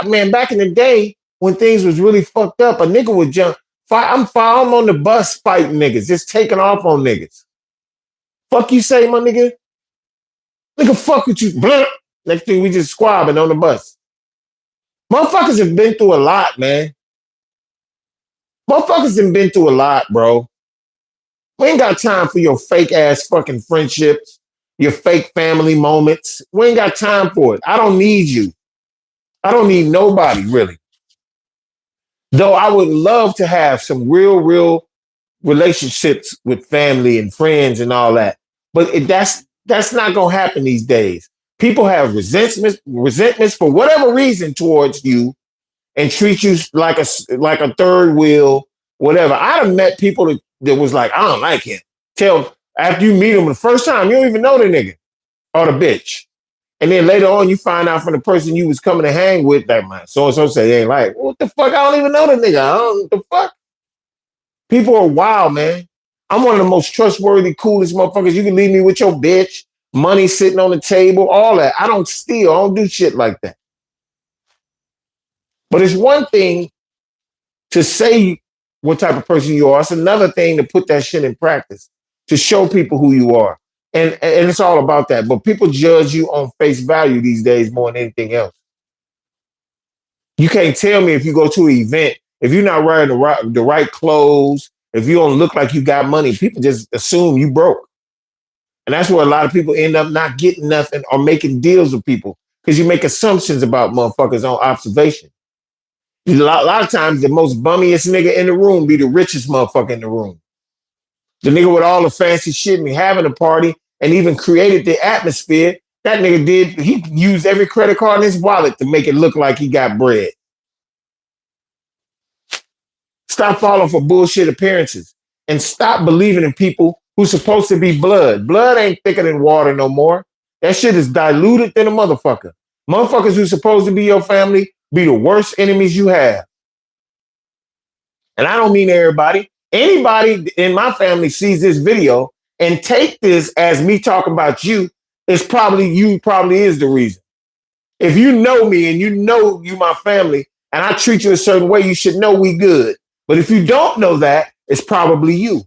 man, back in the day when things was really fucked up, a nigga would jump. I'm on the bus fighting niggas, just taking off on niggas. Fuck you say, my nigga? Nigga, fuck with you. Blunt. Next thing we just squabbing on the bus. Motherfuckers have been through a lot, man. Motherfuckers have been through a lot, bro. We ain't got time for your fake ass fucking friendships, your fake family moments. We ain't got time for it. I don't need you. I don't need nobody, really. Though I would love to have some real relationships with family and friends and all that. But that's not going to happen these days. People have resentments for whatever reason towards you and treat you like a third wheel, whatever. I'd have met people that was like, I don't like him. After you meet them the first time, you don't even know the nigga or the bitch. And then later on, you find out from the person you was coming to hang with that man. So-and-so say they ain't like, what the fuck? I don't even know the nigga. I don't know what the fuck. People are wild, man. I'm one of the most trustworthy, coolest motherfuckers. You can leave me with your bitch, money sitting on the table, all that. I don't steal. I don't do shit like that. But it's one thing to say what type of person you are. It's another thing to put that shit in practice, to show people who you are. And it's all about that. But people judge you on face value these days more than anything else. You can't tell me if you go to an event, if you're not wearing the right clothes, if you don't look like you got money, people just assume you broke. And that's where a lot of people end up not getting nothing or making deals with people, because you make assumptions about motherfuckers on observation. A lot of times, the most bummiest nigga in the room be the richest motherfucker in the room. The nigga with all the fancy shit and having a party and even created the atmosphere. That nigga he used every credit card in his wallet to make it look like he got bread. Stop falling for bullshit appearances and stop believing in people who's supposed to be blood. Blood ain't thicker than water no more. That shit is diluted than a motherfucker. Motherfuckers who's supposed to be your family be the worst enemies you have. And I don't mean everybody. Anybody in my family sees this video and take this as me talking about you, probably is the reason. If you know me and you know you my family and I treat you a certain way, you should know we good. But if you don't know that, it's probably you.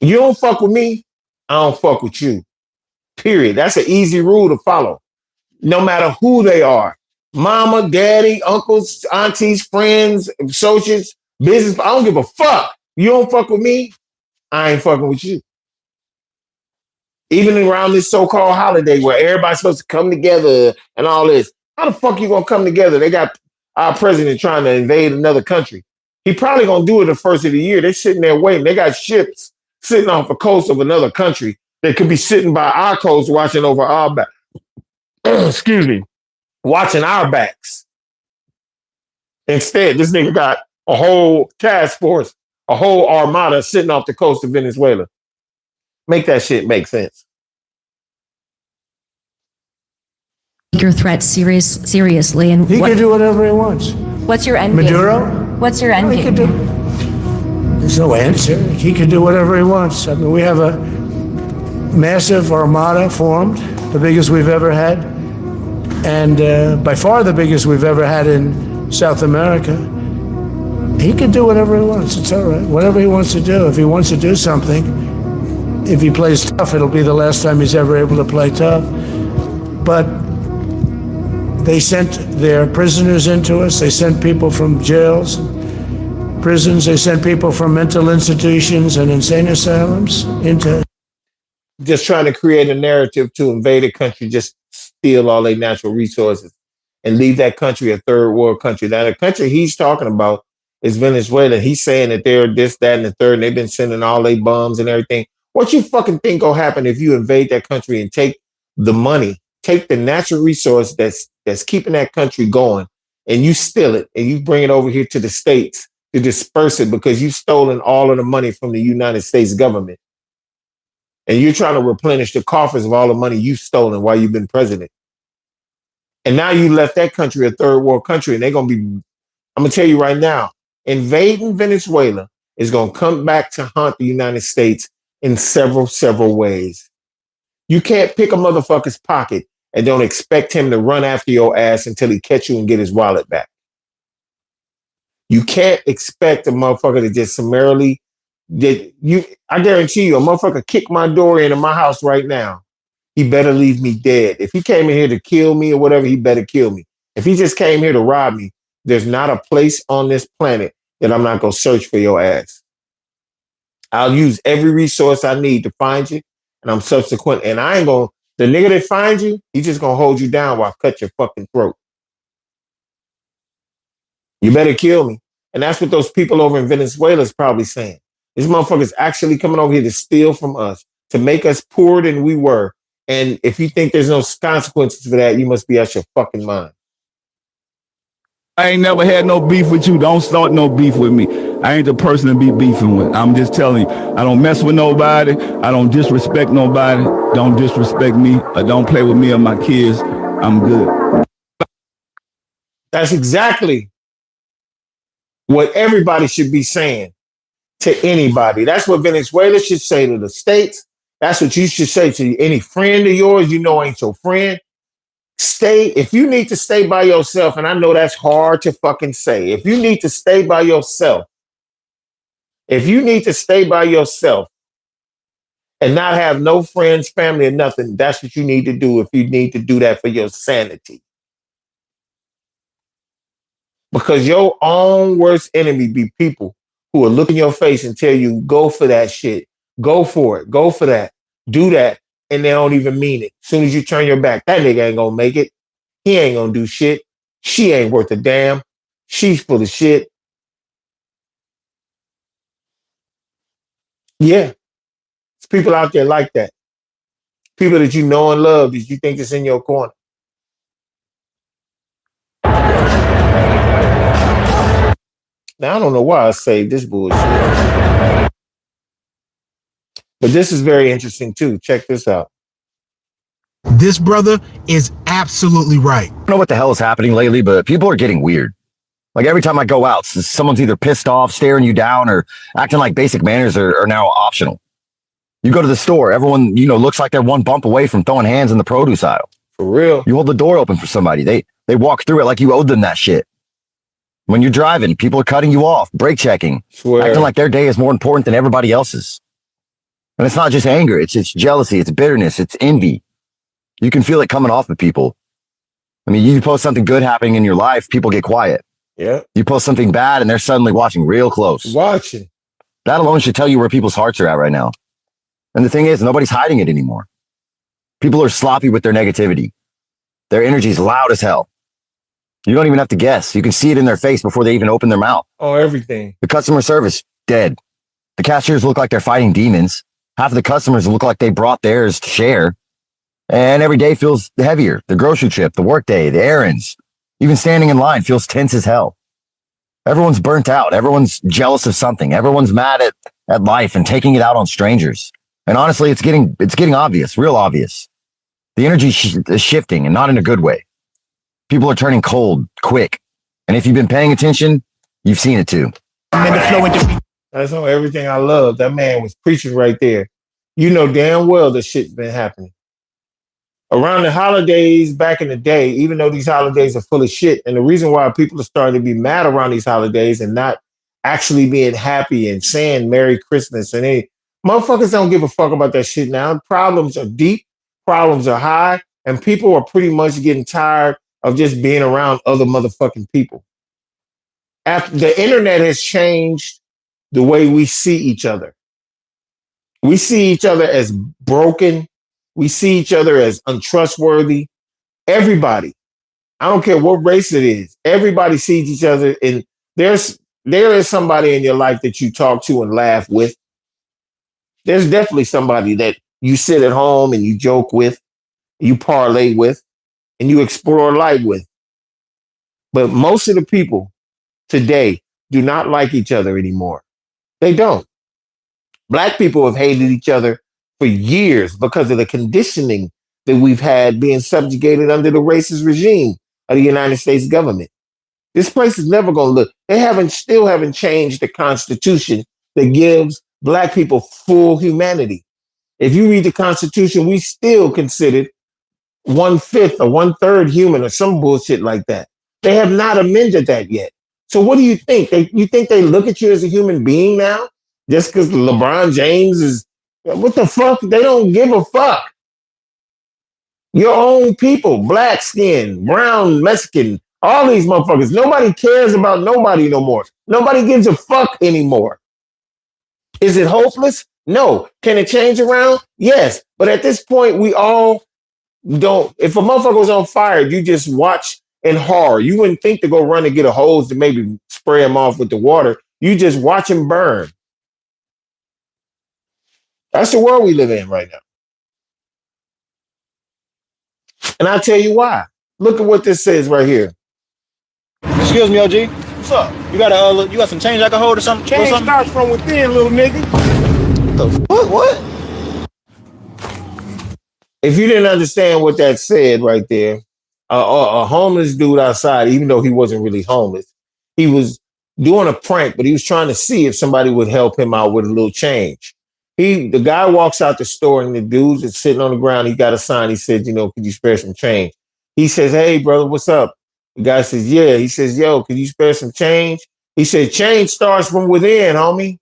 You don't fuck with me, I don't fuck with you. Period. That's an easy rule to follow. No matter who they are. Mama, daddy, uncles, aunties, friends, associates, business. I don't give a fuck. You don't fuck with me, I ain't fucking with you. Even around this so-called holiday where everybody's supposed to come together and all this. How the fuck you gonna come together? They got our president trying to invade another country. He probably gonna do it the first of the year. They're sitting there waiting. They got ships sitting off the coast of another country that could be sitting by our coast watching over our back. Excuse me. Watching our backs. Instead, this nigga got a whole task force, a whole armada sitting off the coast of Venezuela. Make that shit make sense. Your threat seriously, and He can do whatever he wants. What's your end Maduro? game? What's your end game? There's no answer. He can do whatever he wants. I mean, we have a massive armada formed, the biggest we've ever had, and by far the biggest we've ever had in South America. He can do whatever he wants. It's all right. Whatever he wants to do. If he wants to do something, if he plays tough, it'll be the last time he's ever able to play tough. But they sent their prisoners into us. They sent people from jails, prisons. They sent people from mental institutions and insane asylums into. Just trying to create a narrative to invade a country, just steal all their natural resources and leave that country a third world country. Now, the country he's talking about is Venezuela. He's saying that they're this, that, and the third, and they've been sending all their bombs and everything. What you fucking think gonna happen if you invade that country and take the money, take the natural resource that's keeping that country going, and you steal it and you bring it over here to the States to disperse it because you've stolen all of the money from the United States government. And you're trying to replenish the coffers of all the money you've stolen while you've been president. And now you left that country a third world country, and they're going to be, I'm going to tell you right now, invading Venezuela is going to come back to haunt the United States in several ways. You can't pick a motherfucker's pocket and don't expect him to run after your ass until he catch you and get his wallet back. You can't expect a motherfucker to just summarily, I guarantee you, a motherfucker kick my door into my house right now, he better leave me dead. If he came in here to kill me or whatever, he better kill me. If he just came here to rob me, there's not a place on this planet that I'm not going to search for your ass. I'll use every resource I need to find you, and I'm subsequent. And I ain't going to, the nigga that finds you, he's just going to hold you down while I cut your fucking throat. You better kill me. And that's what those people over in Venezuela is probably saying. These motherfuckers actually coming over here to steal from us, to make us poorer than we were. And if you think there's no consequences for that, you must be out your fucking mind. I ain't never had no beef with you. Don't start no beef with me. I ain't the person to be beefing with. I'm just telling you, I don't mess with nobody. I don't disrespect nobody. Don't disrespect me. Or don't play with me or my kids. I'm good. That's exactly what everybody should be saying to anybody. That's what Venezuela should say to the states. That's what you should say to any friend of yours you know ain't your friend. Stay, if you need to stay by yourself, and I know that's hard to fucking say. If you need to stay by yourself, if you need to stay by yourself and not have no friends, family, or nothing, that's what you need to do if you need to do that for your sanity. Because your own worst enemy be people who will look in your face and tell you, go for that shit. Go for it. Go for that. Do that. And they don't even mean it. As soon as you turn your back, that nigga ain't gonna make it. He ain't gonna do shit. She ain't worth a damn. She's full of shit. Yeah. There's people out there like that. People that you know and love that you think is in your corner. Now, I don't know why I saved this bullshit. But this is very interesting too. Check this out. This brother is absolutely right. I don't know what the hell is happening lately, but people are getting weird. Like every time I go out, someone's either pissed off, staring you down, or acting like basic manners are now optional. You go to the store, everyone, looks like they're one bump away from throwing hands in the produce aisle. For real. You hold the door open for somebody. They walk through it like you owed them that shit. When you're driving, people are cutting you off, brake checking, acting like their day is more important than everybody else's. And it's not just anger, it's jealousy, it's bitterness, it's envy. You can feel it coming off of people. I mean, you post something good happening in your life, people get quiet. Yeah. You post something bad and they're suddenly watching real close. Watching. That alone should tell you where people's hearts are at right now. And the thing is, nobody's hiding it anymore. People are sloppy with their negativity. Their energy's loud as hell. You don't even have to guess. You can see it in their face before they even open their mouth. Oh, everything. The customer service, dead. The cashiers look like they're fighting demons. Half of the customers look like they brought theirs to share. And every day feels heavier. The grocery trip, the workday, the errands, even standing in line feels tense as hell. Everyone's burnt out. Everyone's jealous of something. Everyone's mad at life and taking it out on strangers. And honestly, it's getting obvious, real obvious. The energy is shifting and not in a good way. People are turning cold, quick. And if you've been paying attention, you've seen it too. That's on everything I love. That man was preaching right there. You know damn well this shit's been happening. Around the holidays back in the day, even though these holidays are full of shit, and the reason why people are starting to be mad around these holidays and not actually being happy and saying Merry Christmas, and motherfuckers don't give a fuck about that shit now. Problems are deep, problems are high, and people are pretty much getting tired of just being around other motherfucking people. After the internet has changed the way we see each other. We see each other as broken. We see each other as untrustworthy. Everybody, I don't care what race it is, everybody sees each other, and there is somebody in your life that you talk to and laugh with. There's definitely somebody that you sit at home and you joke with, you parlay with, and you explore life with. But most of the people today do not like each other anymore. They don't. Black people have hated each other for years because of the conditioning that we've had being subjugated under the racist regime of the United States government. This place is never going to look. They still haven't changed the Constitution that gives Black people full humanity. If you read the Constitution, we still considered 1/5 or 1/3 human or some bullshit like that. They have not amended that yet. So what do you think? You think they look at you as a human being now? Just because LeBron James is, what the fuck? They don't give a fuck. Your own people, black skin, brown, Mexican, all these motherfuckers. Nobody cares about nobody no more. Nobody gives a fuck anymore. Is it hopeless? No. Can it change around? Yes. But at this point, we all don't. If a motherfucker was on fire, you just watch in horror. You wouldn't think to go run and get a hose to maybe spray him off with the water. You just watch him burn. That's the world we live in right now. And I'll tell you why. Look at what this says right here. Excuse me, OG. What's up? You got some change I can hold or something? Change starts from within, little nigga. What? If you didn't understand what that said right there, a homeless dude outside, even though he wasn't really homeless, he was doing a prank, but he was trying to see if somebody would help him out with a little change. The guy walks out the store and the dude is sitting on the ground. He got a sign. He said, could you spare some change? He says, hey, brother, what's up? The guy says, yeah. He says, yo, can you spare some change? He said, change starts from within, homie.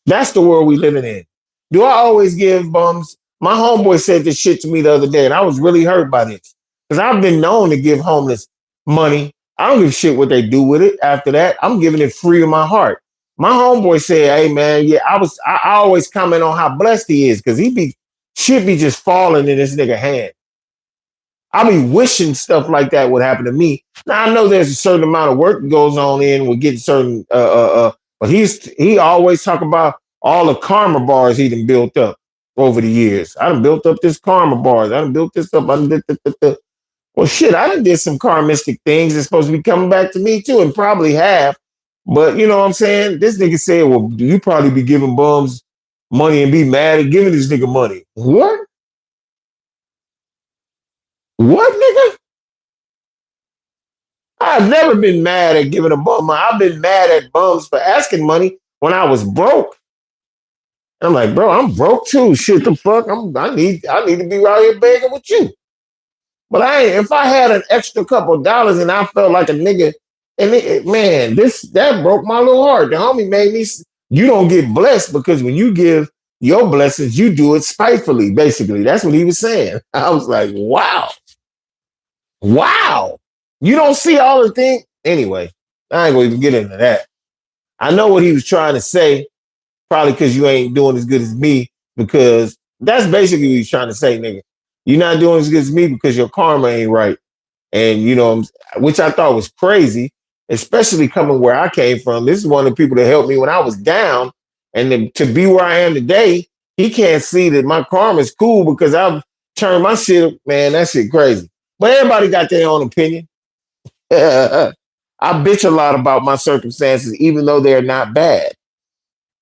That's the world we living in. Do I always give bums? My homeboy said this shit to me the other day, and I was really hurt by this. Because I've been known to give homeless money. I don't give a shit what they do with it after that. I'm giving it free of my heart. My homeboy said, hey man, yeah, I always comment on how blessed he is, because should be just falling in this nigga hand. I be wishing stuff like that would happen to me. Now I know there's a certain amount of work that goes on in with getting certain but he always talk about all the karma bars he done built up over the years. I done built up this karma bars. I done built this up. Well, shit, I done did some karmistic things that's supposed to be coming back to me too, and probably have. But you know what I'm saying? This nigga said, well, you probably be giving bums money and be mad at giving this nigga money. What? What, nigga? I've never been mad at giving a bum money. I've been mad at bums for asking money when I was broke. I'm like, bro, I'm broke too. Shit, the fuck? I need to be out here begging with you. But if I had an extra couple of dollars and I felt like a nigga, and that broke my little heart. The homie made me. You don't get blessed because when you give your blessings, you do it spitefully. Basically, that's what he was saying. I was like, wow. You don't see all the things. Anyway, I ain't gonna even get into that. I know what he was trying to say, probably because you ain't doing as good as me, because that's basically what he's trying to say, nigga. You're not doing as good as me because your karma ain't right. And, which I thought was crazy, especially coming where I came from. This is one of the people that helped me when I was down. And to be where I am today, he can't see that my karma is cool because I've turned my shit, man, that shit crazy. But everybody got their own opinion. I bitch a lot about my circumstances, even though they're not bad,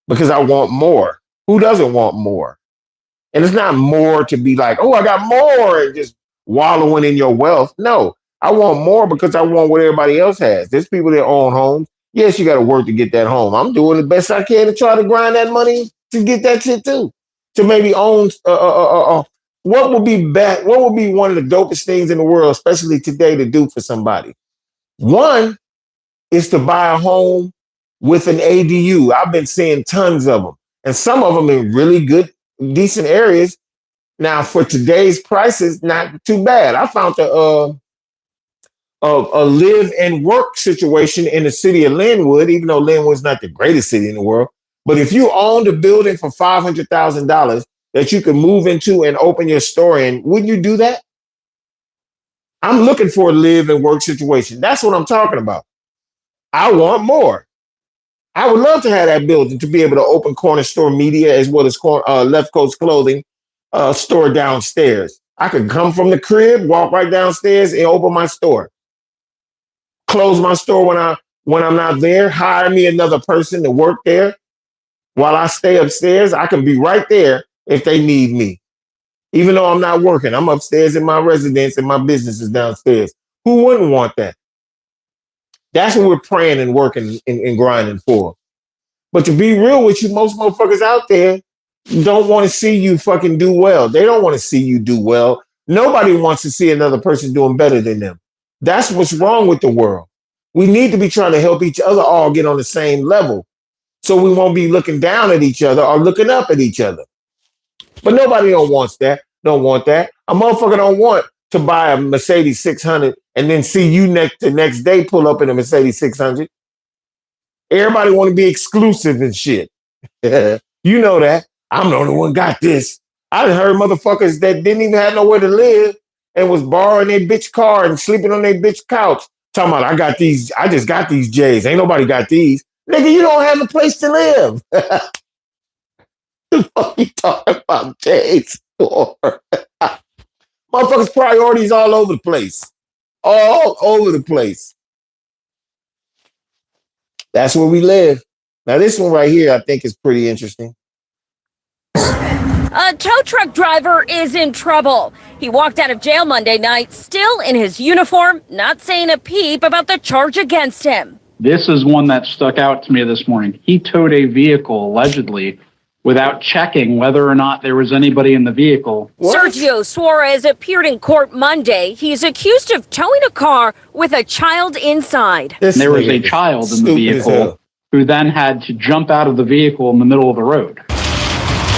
because I want more. Who doesn't want more? And it's not more to be like, oh, I got more and just wallowing in your wealth. No, I want more because I want what everybody else has. There's people that own homes. Yes, you got to work to get that home. I'm doing the best I can to try to grind that money to get that shit too. To maybe own what would be bad? What would be one of the dopest things in the world, especially today, to do for somebody? One is to buy a home with an ADU. I've been seeing tons of them, and some of them in really good, decent areas. Now, for today's prices, not too bad. I found a live and work situation in the city of Linwood, even though Linwood's not the greatest city in the world. But if you owned a building for $500,000 that you could move into and open your store in, would you do that? I'm looking for a live and work situation. That's what I'm talking about. I want more. I would love to have that building to be able to open Corner Store Media as well as Left Coast Clothing store downstairs. I could come from the crib, walk right downstairs, and open my store. Close my store when I'm not there. Hire me another person to work there while I stay upstairs. I can be right there if they need me. Even though I'm not working, I'm upstairs in my residence and my business is downstairs. Who wouldn't want that? That's what we're praying and working and grinding for. But to be real with you, most motherfuckers out there don't want to see you fucking do well. They don't want to see you do well. Nobody wants to see another person doing better than them. That's what's wrong with the world. We need to be trying to help each other all get on the same level so we won't be looking down at each other or looking up at each other. But nobody don't want that. A motherfucker don't want to buy a Mercedes 600 and then see you the next day pull up in a Mercedes 600. Everybody want to be exclusive and shit. You know that. I'm the only one got this. I done heard motherfuckers that didn't even have nowhere to live and was borrowing their bitch car and sleeping on their bitch couch. Talking about, I just got these J's. Ain't nobody got these. Nigga, you don't have a place to live. The fuck you talking about J's for? Motherfuckers' priorities all over the place. all over the place. That's where we live. Now, this one right here, I think is pretty interesting. A tow truck driver is in trouble. He walked out of jail Monday night, still in his uniform, not saying a peep about the charge against him. This is one that stuck out to me this morning. He towed a vehicle, allegedly, without checking whether or not there was anybody in the vehicle. What? Sergio Suarez appeared in court Monday. He's accused of towing a car with a child inside. There was a child in the vehicle who then had to jump out of the vehicle in the middle of the road.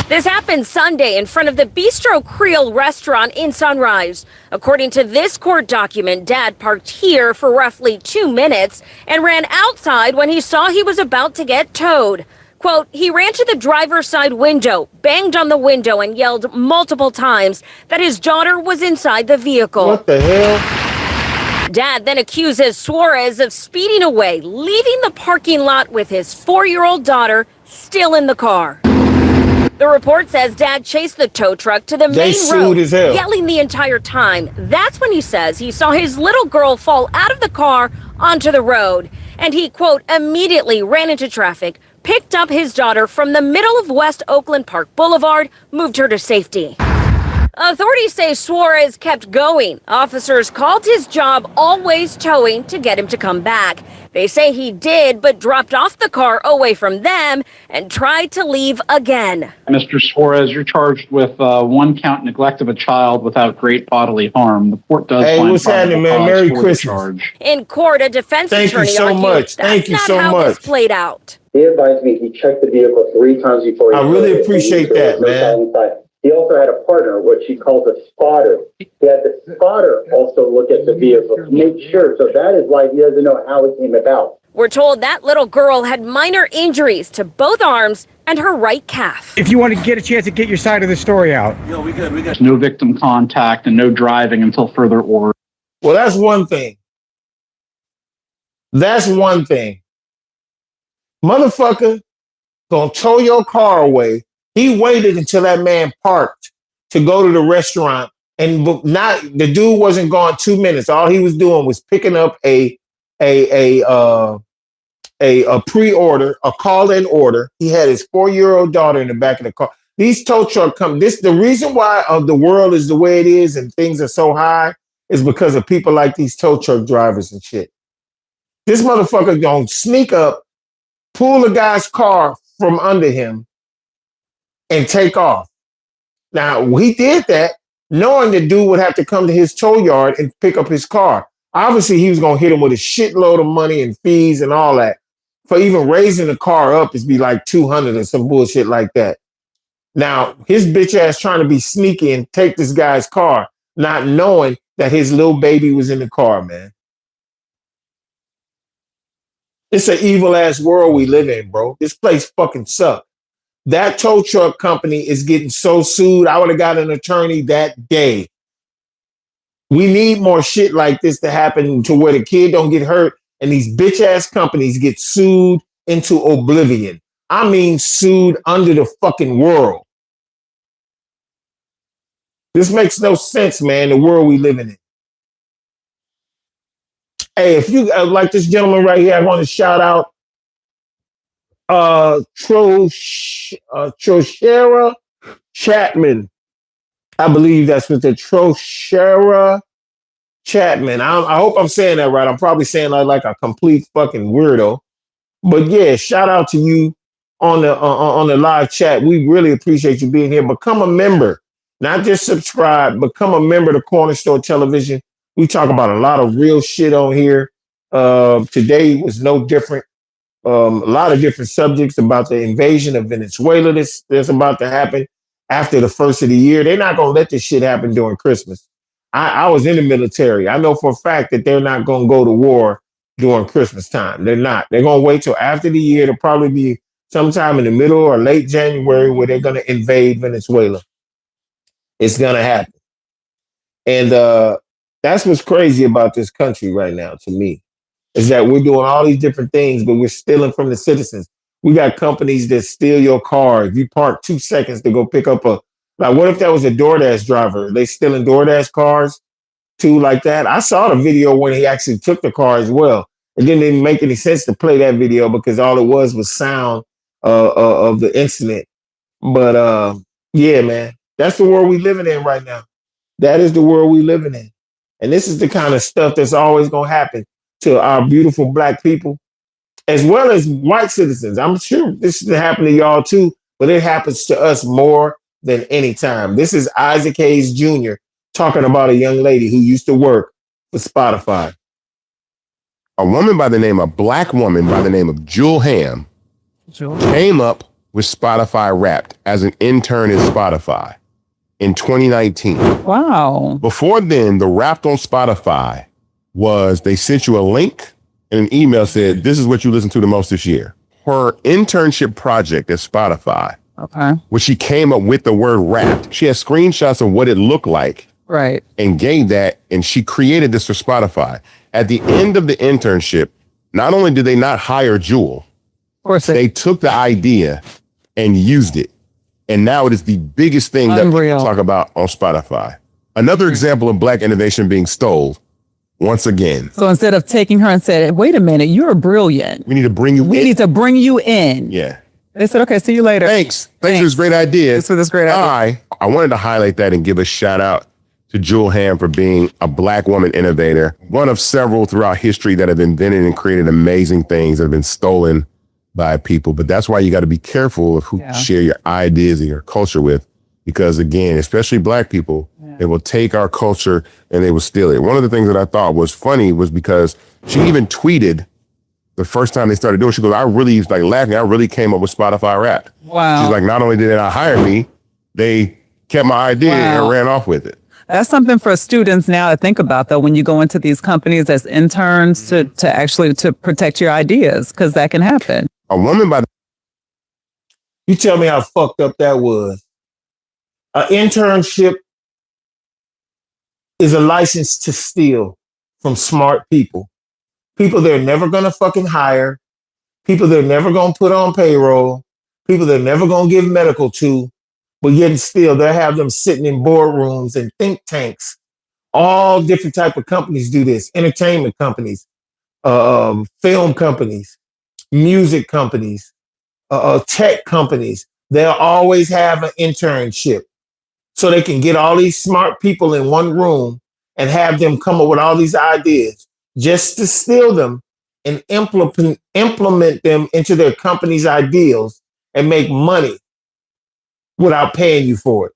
This happened Sunday in front of the Bistro Creole restaurant in Sunrise. According to this court document, Dad parked here for roughly 2 minutes and ran outside when he saw he was about to get towed. Quote, he ran to the driver's side window, banged on the window, and yelled multiple times that his daughter was inside the vehicle. What the hell? Dad then accuses Suarez of speeding away, leaving the parking lot with his 4-year-old daughter still in the car. The report says Dad chased the tow truck to the main road, yelling the entire time. That's when he says he saw his little girl fall out of the car onto the road. And he, quote, immediately ran into traffic, picked up his daughter from the middle of West Oakland Park Boulevard, moved her to safety. Authorities say Suarez kept going. Officers called his job always towing to get him to come back. They say he did, but dropped off the car away from them and tried to leave again. Mr. Suarez, you're charged with 1 count neglect of a child without great bodily harm. The court does find what's happening, man? Merry Christmas. Charge. In court, a defense attorney argued that's not how this played out. He advised me he checked the vehicle 3 times before he... I really appreciate that, man. He also had a partner, what she calls a spotter. He had the spotter also look at the vehicle to make sure. So that is why he doesn't know how it came about. We're told that little girl had minor injuries to both arms and her right calf. If you want to get a chance to get your side of the story out. We got no victim contact and no driving until further order. Well, that's one thing. That's one thing. Motherfucker gonna tow your car away. He waited until that man parked to go to the restaurant, and not the dude wasn't gone 2 minutes. All he was doing was picking up a pre-order, a call-in order. He had his 4-year-old daughter in the back of the car. These tow truck companies. The reason why the world is the way it is and things are so high is because of people like these tow truck drivers and shit. This motherfucker gonna sneak up, pull the guy's car from under him, and take off. Now, he did that knowing the dude would have to come to his tow yard and pick up his car. Obviously, he was going to hit him with a shitload of money and fees and all that. For even raising the car up, it'd be like $200 or some bullshit like that. Now, his bitch ass trying to be sneaky and take this guy's car, not knowing that his little baby was in the car, man. It's an evil ass world we live in, bro. This place fucking sucks. That tow truck company is getting so sued. I would have got an attorney that day. We need more shit like this to happen to where the kid don't get hurt and these bitch ass companies get sued into oblivion. I mean, sued under the fucking world. This makes no sense, man, the world we living in. Hey, if you like this gentleman right here, I want to shout out Troshera Chapman. I believe that's what the Troshera Chapman. I hope I'm saying that right. I'm probably saying that like a complete fucking weirdo. But yeah, shout out to you on the live chat. We really appreciate you being here. Become a member. Not just subscribe, become a member of Corner Store Television. We talk about a lot of real shit on here. Today was no different. A lot of different subjects about the invasion of Venezuela that's about to happen after the first of the year. They're not going to let this shit happen during Christmas. I was in the military. I know for a fact that they're not going to go to war during Christmas time. They're not. They're going to wait till after the year. It'll probably be sometime in the middle or late January where they're going to invade Venezuela. It's going to happen. And that's what's crazy about this country right now to me. Is that we're doing all these different things, but we're stealing from the citizens. We got companies that steal your car. If you park 2 seconds to go pick up like, what if that was a DoorDash driver? They stealing DoorDash cars? too like that. I saw the video when he actually took the car as well. It didn't make any sense to play that video because all it was sound of the incident. But yeah, man, that's the world we living in right now. That is the world we living in. And this is the kind of stuff that's always going to happen to our beautiful black people, as well as white citizens. I'm sure this should happen to y'all too, but it happens to us more than any time. This is Isaac Hayes Jr. talking about a young lady who used to work for Spotify. A black woman by the name of Jewel Ham came up with Spotify Wrapped as an intern at Spotify in 2019. Wow. Before then, the Wrapped on Spotify was they sent you a link and an email said, this is what you listen to the most this year. Her internship project at Spotify, where she came up with the word Wrapped. She had screenshots of what it looked like. Right. And gave that, and she created this for Spotify. At the end of the internship, not only did they not hire Jewel, of course they took the idea and used it. And now it is the biggest thing that people talk about on Spotify. Another example of black innovation being stole once again. So instead of taking her and said, wait a minute, you're brilliant. We need to bring you in. We need to bring you in. Yeah. They said, okay, see you later. Thanks for this great idea. Thanks for this great idea. I wanted to highlight that and give a shout out to Jewel Ham for being a black woman innovator, one of several throughout history that have invented and created amazing things that have been stolen by people. But that's why you got to be careful of who you share your ideas and your culture with, because again, especially black people, they will take our culture and they will steal it. One of the things that I thought was funny was because she even tweeted the first time they started doing it, she goes, I really was like laughing. I really came up with Spotify Wrapped. Wow. She's like, not only did they not hire me, they kept my idea and ran off with it. That's something for students now to think about, though, when you go into these companies as interns to actually to protect your ideas, because that can happen. A woman by You tell me how fucked up that was. An internship is a license to steal from smart people. People they're never going to fucking hire. People they're never going to put on payroll. People they're never going to give medical to. But yet still, they'll have them sitting in boardrooms and think tanks. All different type of companies do this. Entertainment companies, film companies, music companies, tech companies. They'll always have an internship. So they can get all these smart people in one room and have them come up with all these ideas just to steal them and implement them into their company's ideals and make money without paying you for it.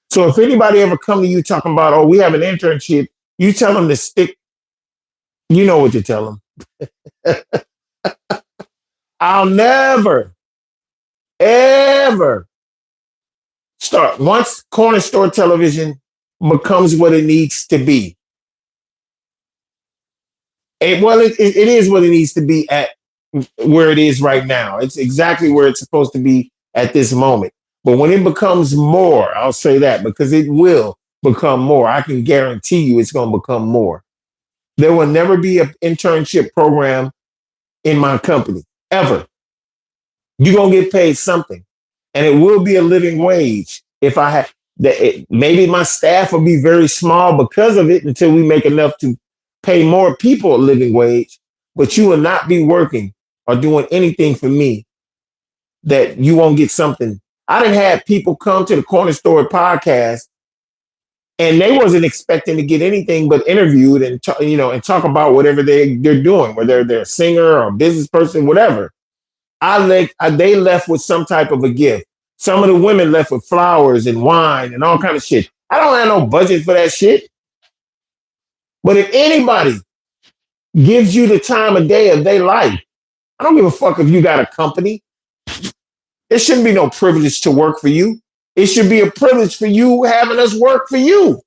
So if anybody ever come to you talking about, oh, we have an internship, you tell them to stick, you know what you tell them. I'll never, ever start. Once corner store television becomes what it needs to be, it is what it needs to be at where it is right now. It's exactly where it's supposed to be at this moment. But when it becomes more, I'll say that, because it will become more. I can guarantee you it's going to become more. There will never be an internship program in my company, ever. You're going to get paid something. And it will be a living wage. If I have, maybe my staff will be very small because of it until we make enough to pay more people a living wage. But you will not be working or doing anything for me that you won't get something. I done had people come to the Corner Store podcast and they wasn't expecting to get anything but interviewed and talk about whatever they're doing, whether they're a singer or a business person, whatever. They left with some type of a gift. Some of the women left with flowers and wine and all kind of shit. I don't have no budget for that shit. But if anybody gives you the time of day of their life, I don't give a fuck if you got a company. It shouldn't be no privilege to work for you. It should be a privilege for you having us work for you.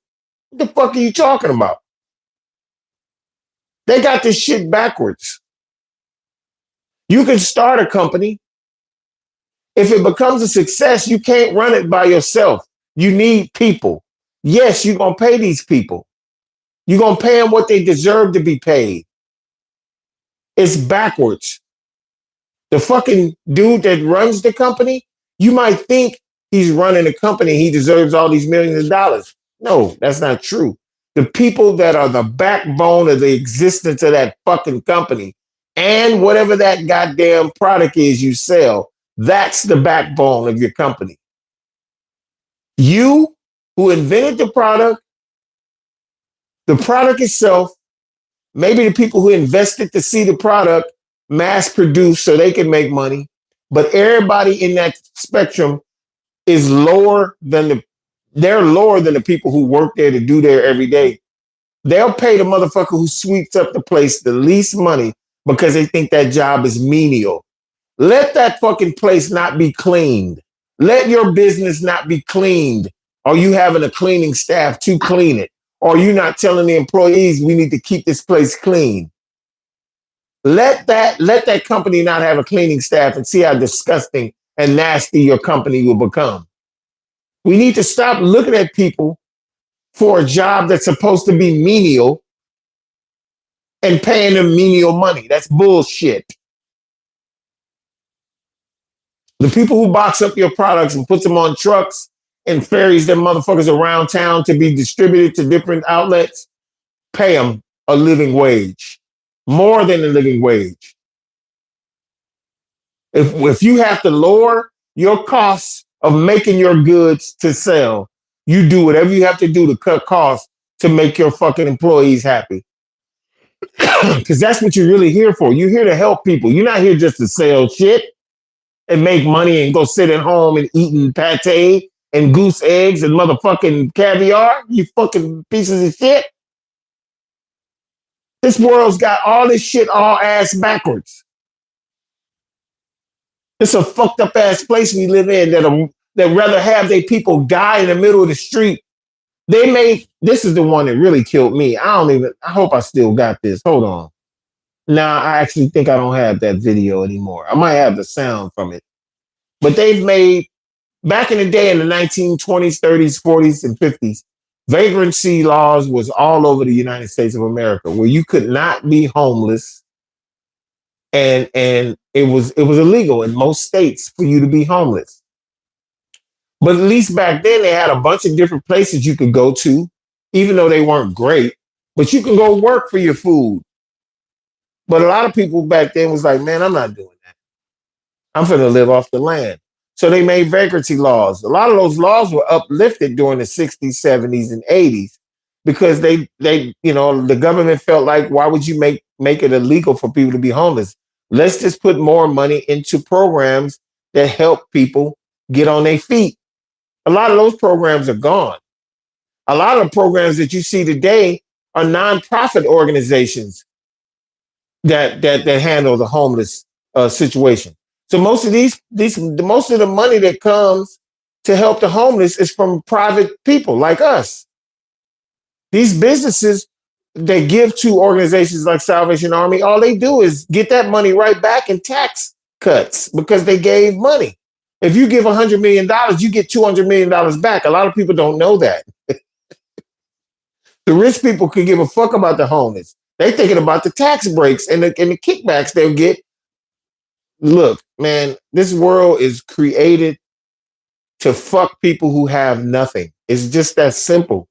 What the fuck are you talking about? They got this shit backwards. You can start a company. If it becomes a success, you can't run it by yourself. You need people. Yes, you're going to pay these people. You're going to pay them what they deserve to be paid. It's backwards. The fucking dude that runs the company, you might think he's running a company. He deserves all these millions of dollars. No, that's not true. The people that are the backbone of the existence of that fucking company and whatever that goddamn product is you sell, that's the backbone of your company. You who invented the product itself, maybe the people who invested to see the product mass produced so they can make money, but everybody in that spectrum is they're lower than the people who work there to do there every day. They'll pay the motherfucker who sweeps up the place the least money because they think that job is menial. Let that fucking place not be cleaned. Let your business not be cleaned. Or you having a cleaning staff to clean it. Or you not telling the employees we need to keep this place clean. Let that company not have a cleaning staff and see how disgusting and nasty your company will become. We need to stop looking at people for a job that's supposed to be menial and paying them menial money. That's bullshit. The people who box up your products and puts them on trucks and ferries them motherfuckers around town to be distributed to different outlets, pay them a living wage, more than a living wage. If you have to lower your costs of making your goods to sell, you do whatever you have to do to cut costs to make your fucking employees happy. Because that's what you're really here for. You're here to help people. You're not here just to sell shit and make money and go sit at home and eating pate and goose eggs and motherfucking caviar. You fucking pieces of shit. This world's got all this shit all ass backwards. It's a fucked up ass place we live in that rather have their people die in the middle of the street. This is the one that really killed me. I hope I still got this. Hold on. Nah, I actually think I don't have that video anymore. I might have the sound from it. But they've made, back in the day in the 1920s, 30s, 40s, and 50s, vagrancy laws was all over the United States of America where you could not be homeless and it was illegal in most states for you to be homeless. But at least back then they had a bunch of different places you could go to, even though they weren't great, but you can go work for your food. But a lot of people back then was like, man, I'm not doing that. I'm going to live off the land. So they made vagrancy laws. A lot of those laws were uplifted during the 60s, 70s, and 80s because they the government felt like, why would you make it illegal for people to be homeless? Let's just put more money into programs that help people get on their feet. A lot of those programs are gone. A lot of the programs that you see today are nonprofit organizations that handle the homeless situation. So most of most of the money that comes to help the homeless is from private people like us. These businesses that give to organizations like Salvation Army, all they do is get that money right back in tax cuts because they gave money. If you give $100 million, you get $200 million back. A lot of people don't know that. The rich people can give a fuck about the homeless. They're thinking about the tax breaks and the kickbacks they'll get. Look, man, this world is created to fuck people who have nothing. It's just that simple.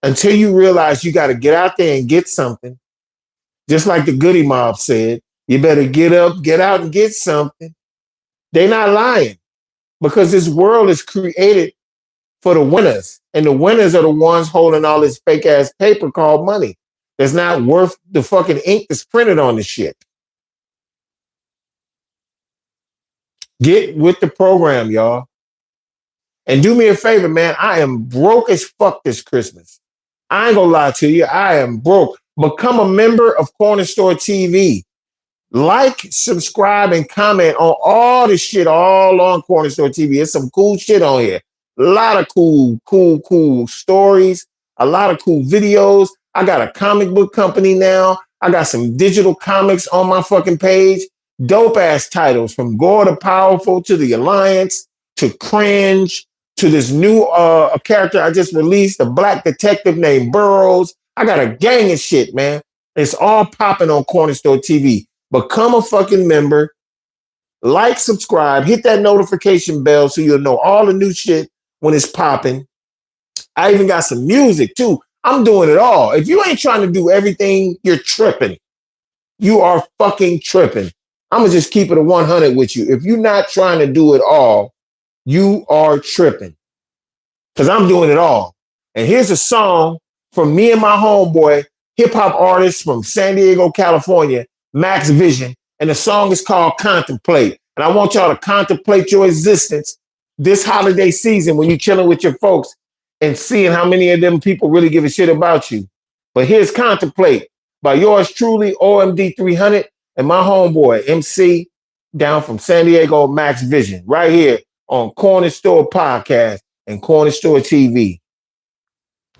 Until you realize you got to get out there and get something, just like the Goody Mob said, you better get up, get out and get something. They're not lying because this world is created for the winners. And the winners are the ones holding all this fake ass paper called money that's not worth the fucking ink that's printed on the shit. Get with the program, y'all. And do me a favor, man. I am broke as fuck this Christmas. I ain't gonna lie to you. I am broke. Become a member of Corner Store TV. Like, subscribe, and comment on all the shit all on Corner Store TV. There's some cool shit on here. A lot of cool stories. A lot of cool videos. I got a comic book company now. I got some digital comics on my fucking page. Dope ass titles from Gore the Powerful to The Alliance to Cringe to this new character I just released, a black detective named Burroughs. I got a gang of shit, man. It's all popping on Corner Store TV. Become a fucking member. Like, subscribe, hit that notification bell so you'll know all the new shit when it's popping. I even got some music too. I'm doing it all. If you ain't trying to do everything, you're tripping. You are fucking tripping. I'm gonna just keep it a 100 with you. If you're not trying to do it all, you are tripping. Because I'm doing it all. And here's a song from me and my homeboy, hip hop artist from San Diego, California, Max Vision. And the song is called Contemplate. And I want y'all to contemplate your existence this holiday season when you're chilling with your folks and seeing how many of them people really give a shit about you. But here's Contemplate by yours truly, OMD300, and my homeboy, MC, down from San Diego, Max Vision, right here on Corner Store Podcast and Corner Store TV.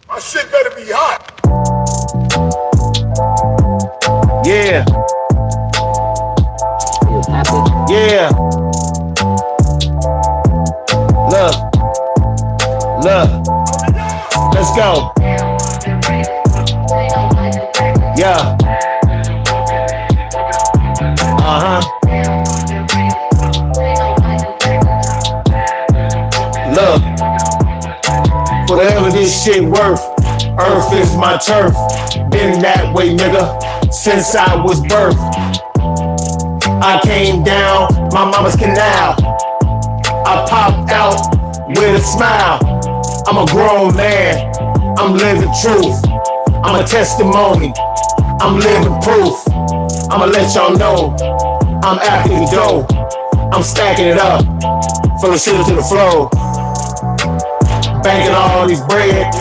My shit better be hot. Yeah. Yeah. Look. Let's go. Yeah. Look. Whatever this shit worth, earth is my turf. Been that way, nigga, since I was birthed. I came down my mama's canal. I popped out with a smile. I'm a grown man, I'm living truth. I'm a testimony, I'm living proof. I'ma let y'all know, I'm acting the dough. I'm stacking it up, from the shit to the flow. Banking all these bread.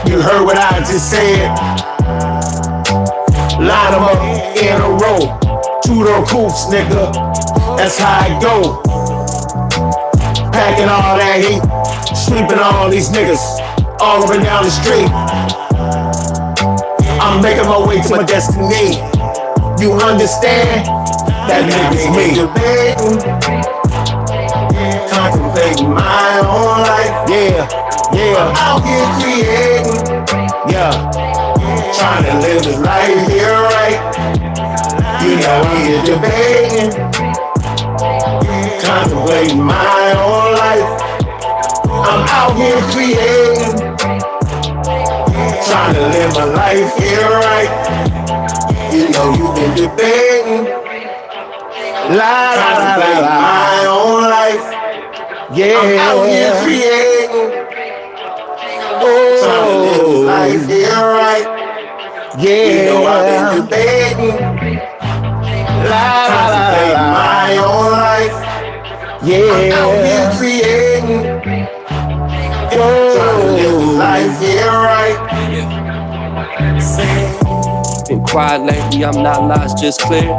You heard what I just said. Line them up in a row. Two-door coupes, nigga. That's how it go. Packing all that heat. Sweeping all these niggas all over down the street. I'm making my way to my destiny. You understand? That nigga's me. Contemplating my own life. Yeah. I'm out here creating. Yeah. Trying to live this life here right. You know we are debating. Contemplating my own life. I'm out here creating. Trying to live my life here right. You know you've been debating. Contemplating my own life. Yeah. I'm out here creating. Trying to live this life here right. Yeah. You know I've been debating. Contemplating my own life. Yeah. I'm out here creating. Trying to live this life here right. Been quiet lately, I'm not lost, just clear.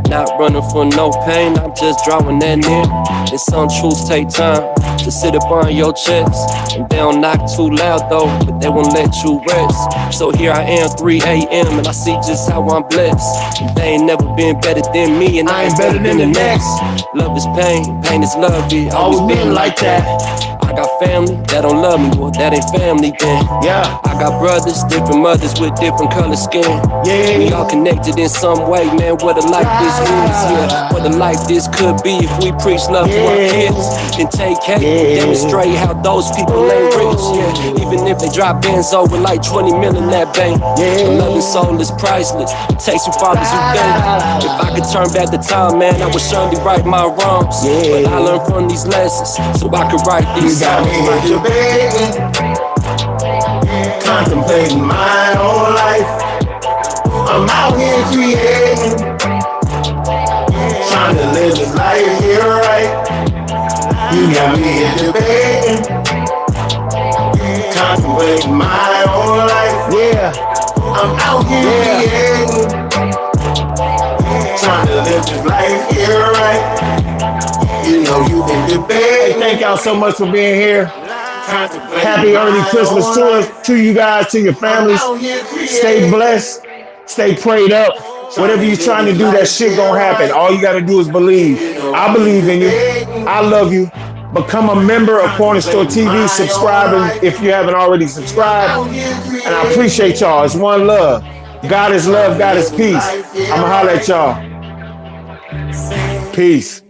Not running for no pain, I'm just drawing that near. And some truths take time to sit up on your chest. And they don't knock too loud though, but they won't let you rest. So here I am, 3 a.m. and I see just how I'm blessed. And they ain't never been better than me, and I ain't better than the next. Love is pain, pain is love, it always been like that. I got family that don't love me, well that ain't family then. Yeah. I got brothers, different mothers with different color skin. Yeah. We all connected in some way, man. What a life this is, yeah. What a life this could be if we preach love to our kids. Then take hate and demonstrate how those people ain't rich, yeah. Even if they drop bands over like 20 mil in that bank. A loving soul is priceless. It takes some fathers who think. If I could turn back the time, man, I would surely right my wrongs. But I learned from these lessons, so I could write these songs. Debating, contemplating my own life. I'm out here creating, trying to live this life here right. You got me here debating, contemplating my own life. Yeah, I'm out here creating, trying to live this life here right. You know you've been debating. Thank y'all so much for being here. Happy early Christmas to you guys, to your families. Stay blessed, stay prayed up. Whatever you're trying to do, that shit gonna happen. All you gotta do is believe. I believe in you. I love you. Become a member of Corner Store TV. Subscribe if you haven't already subscribed. And I appreciate y'all. It's one love. God is love. God is peace. I'ma holler at y'all. Peace.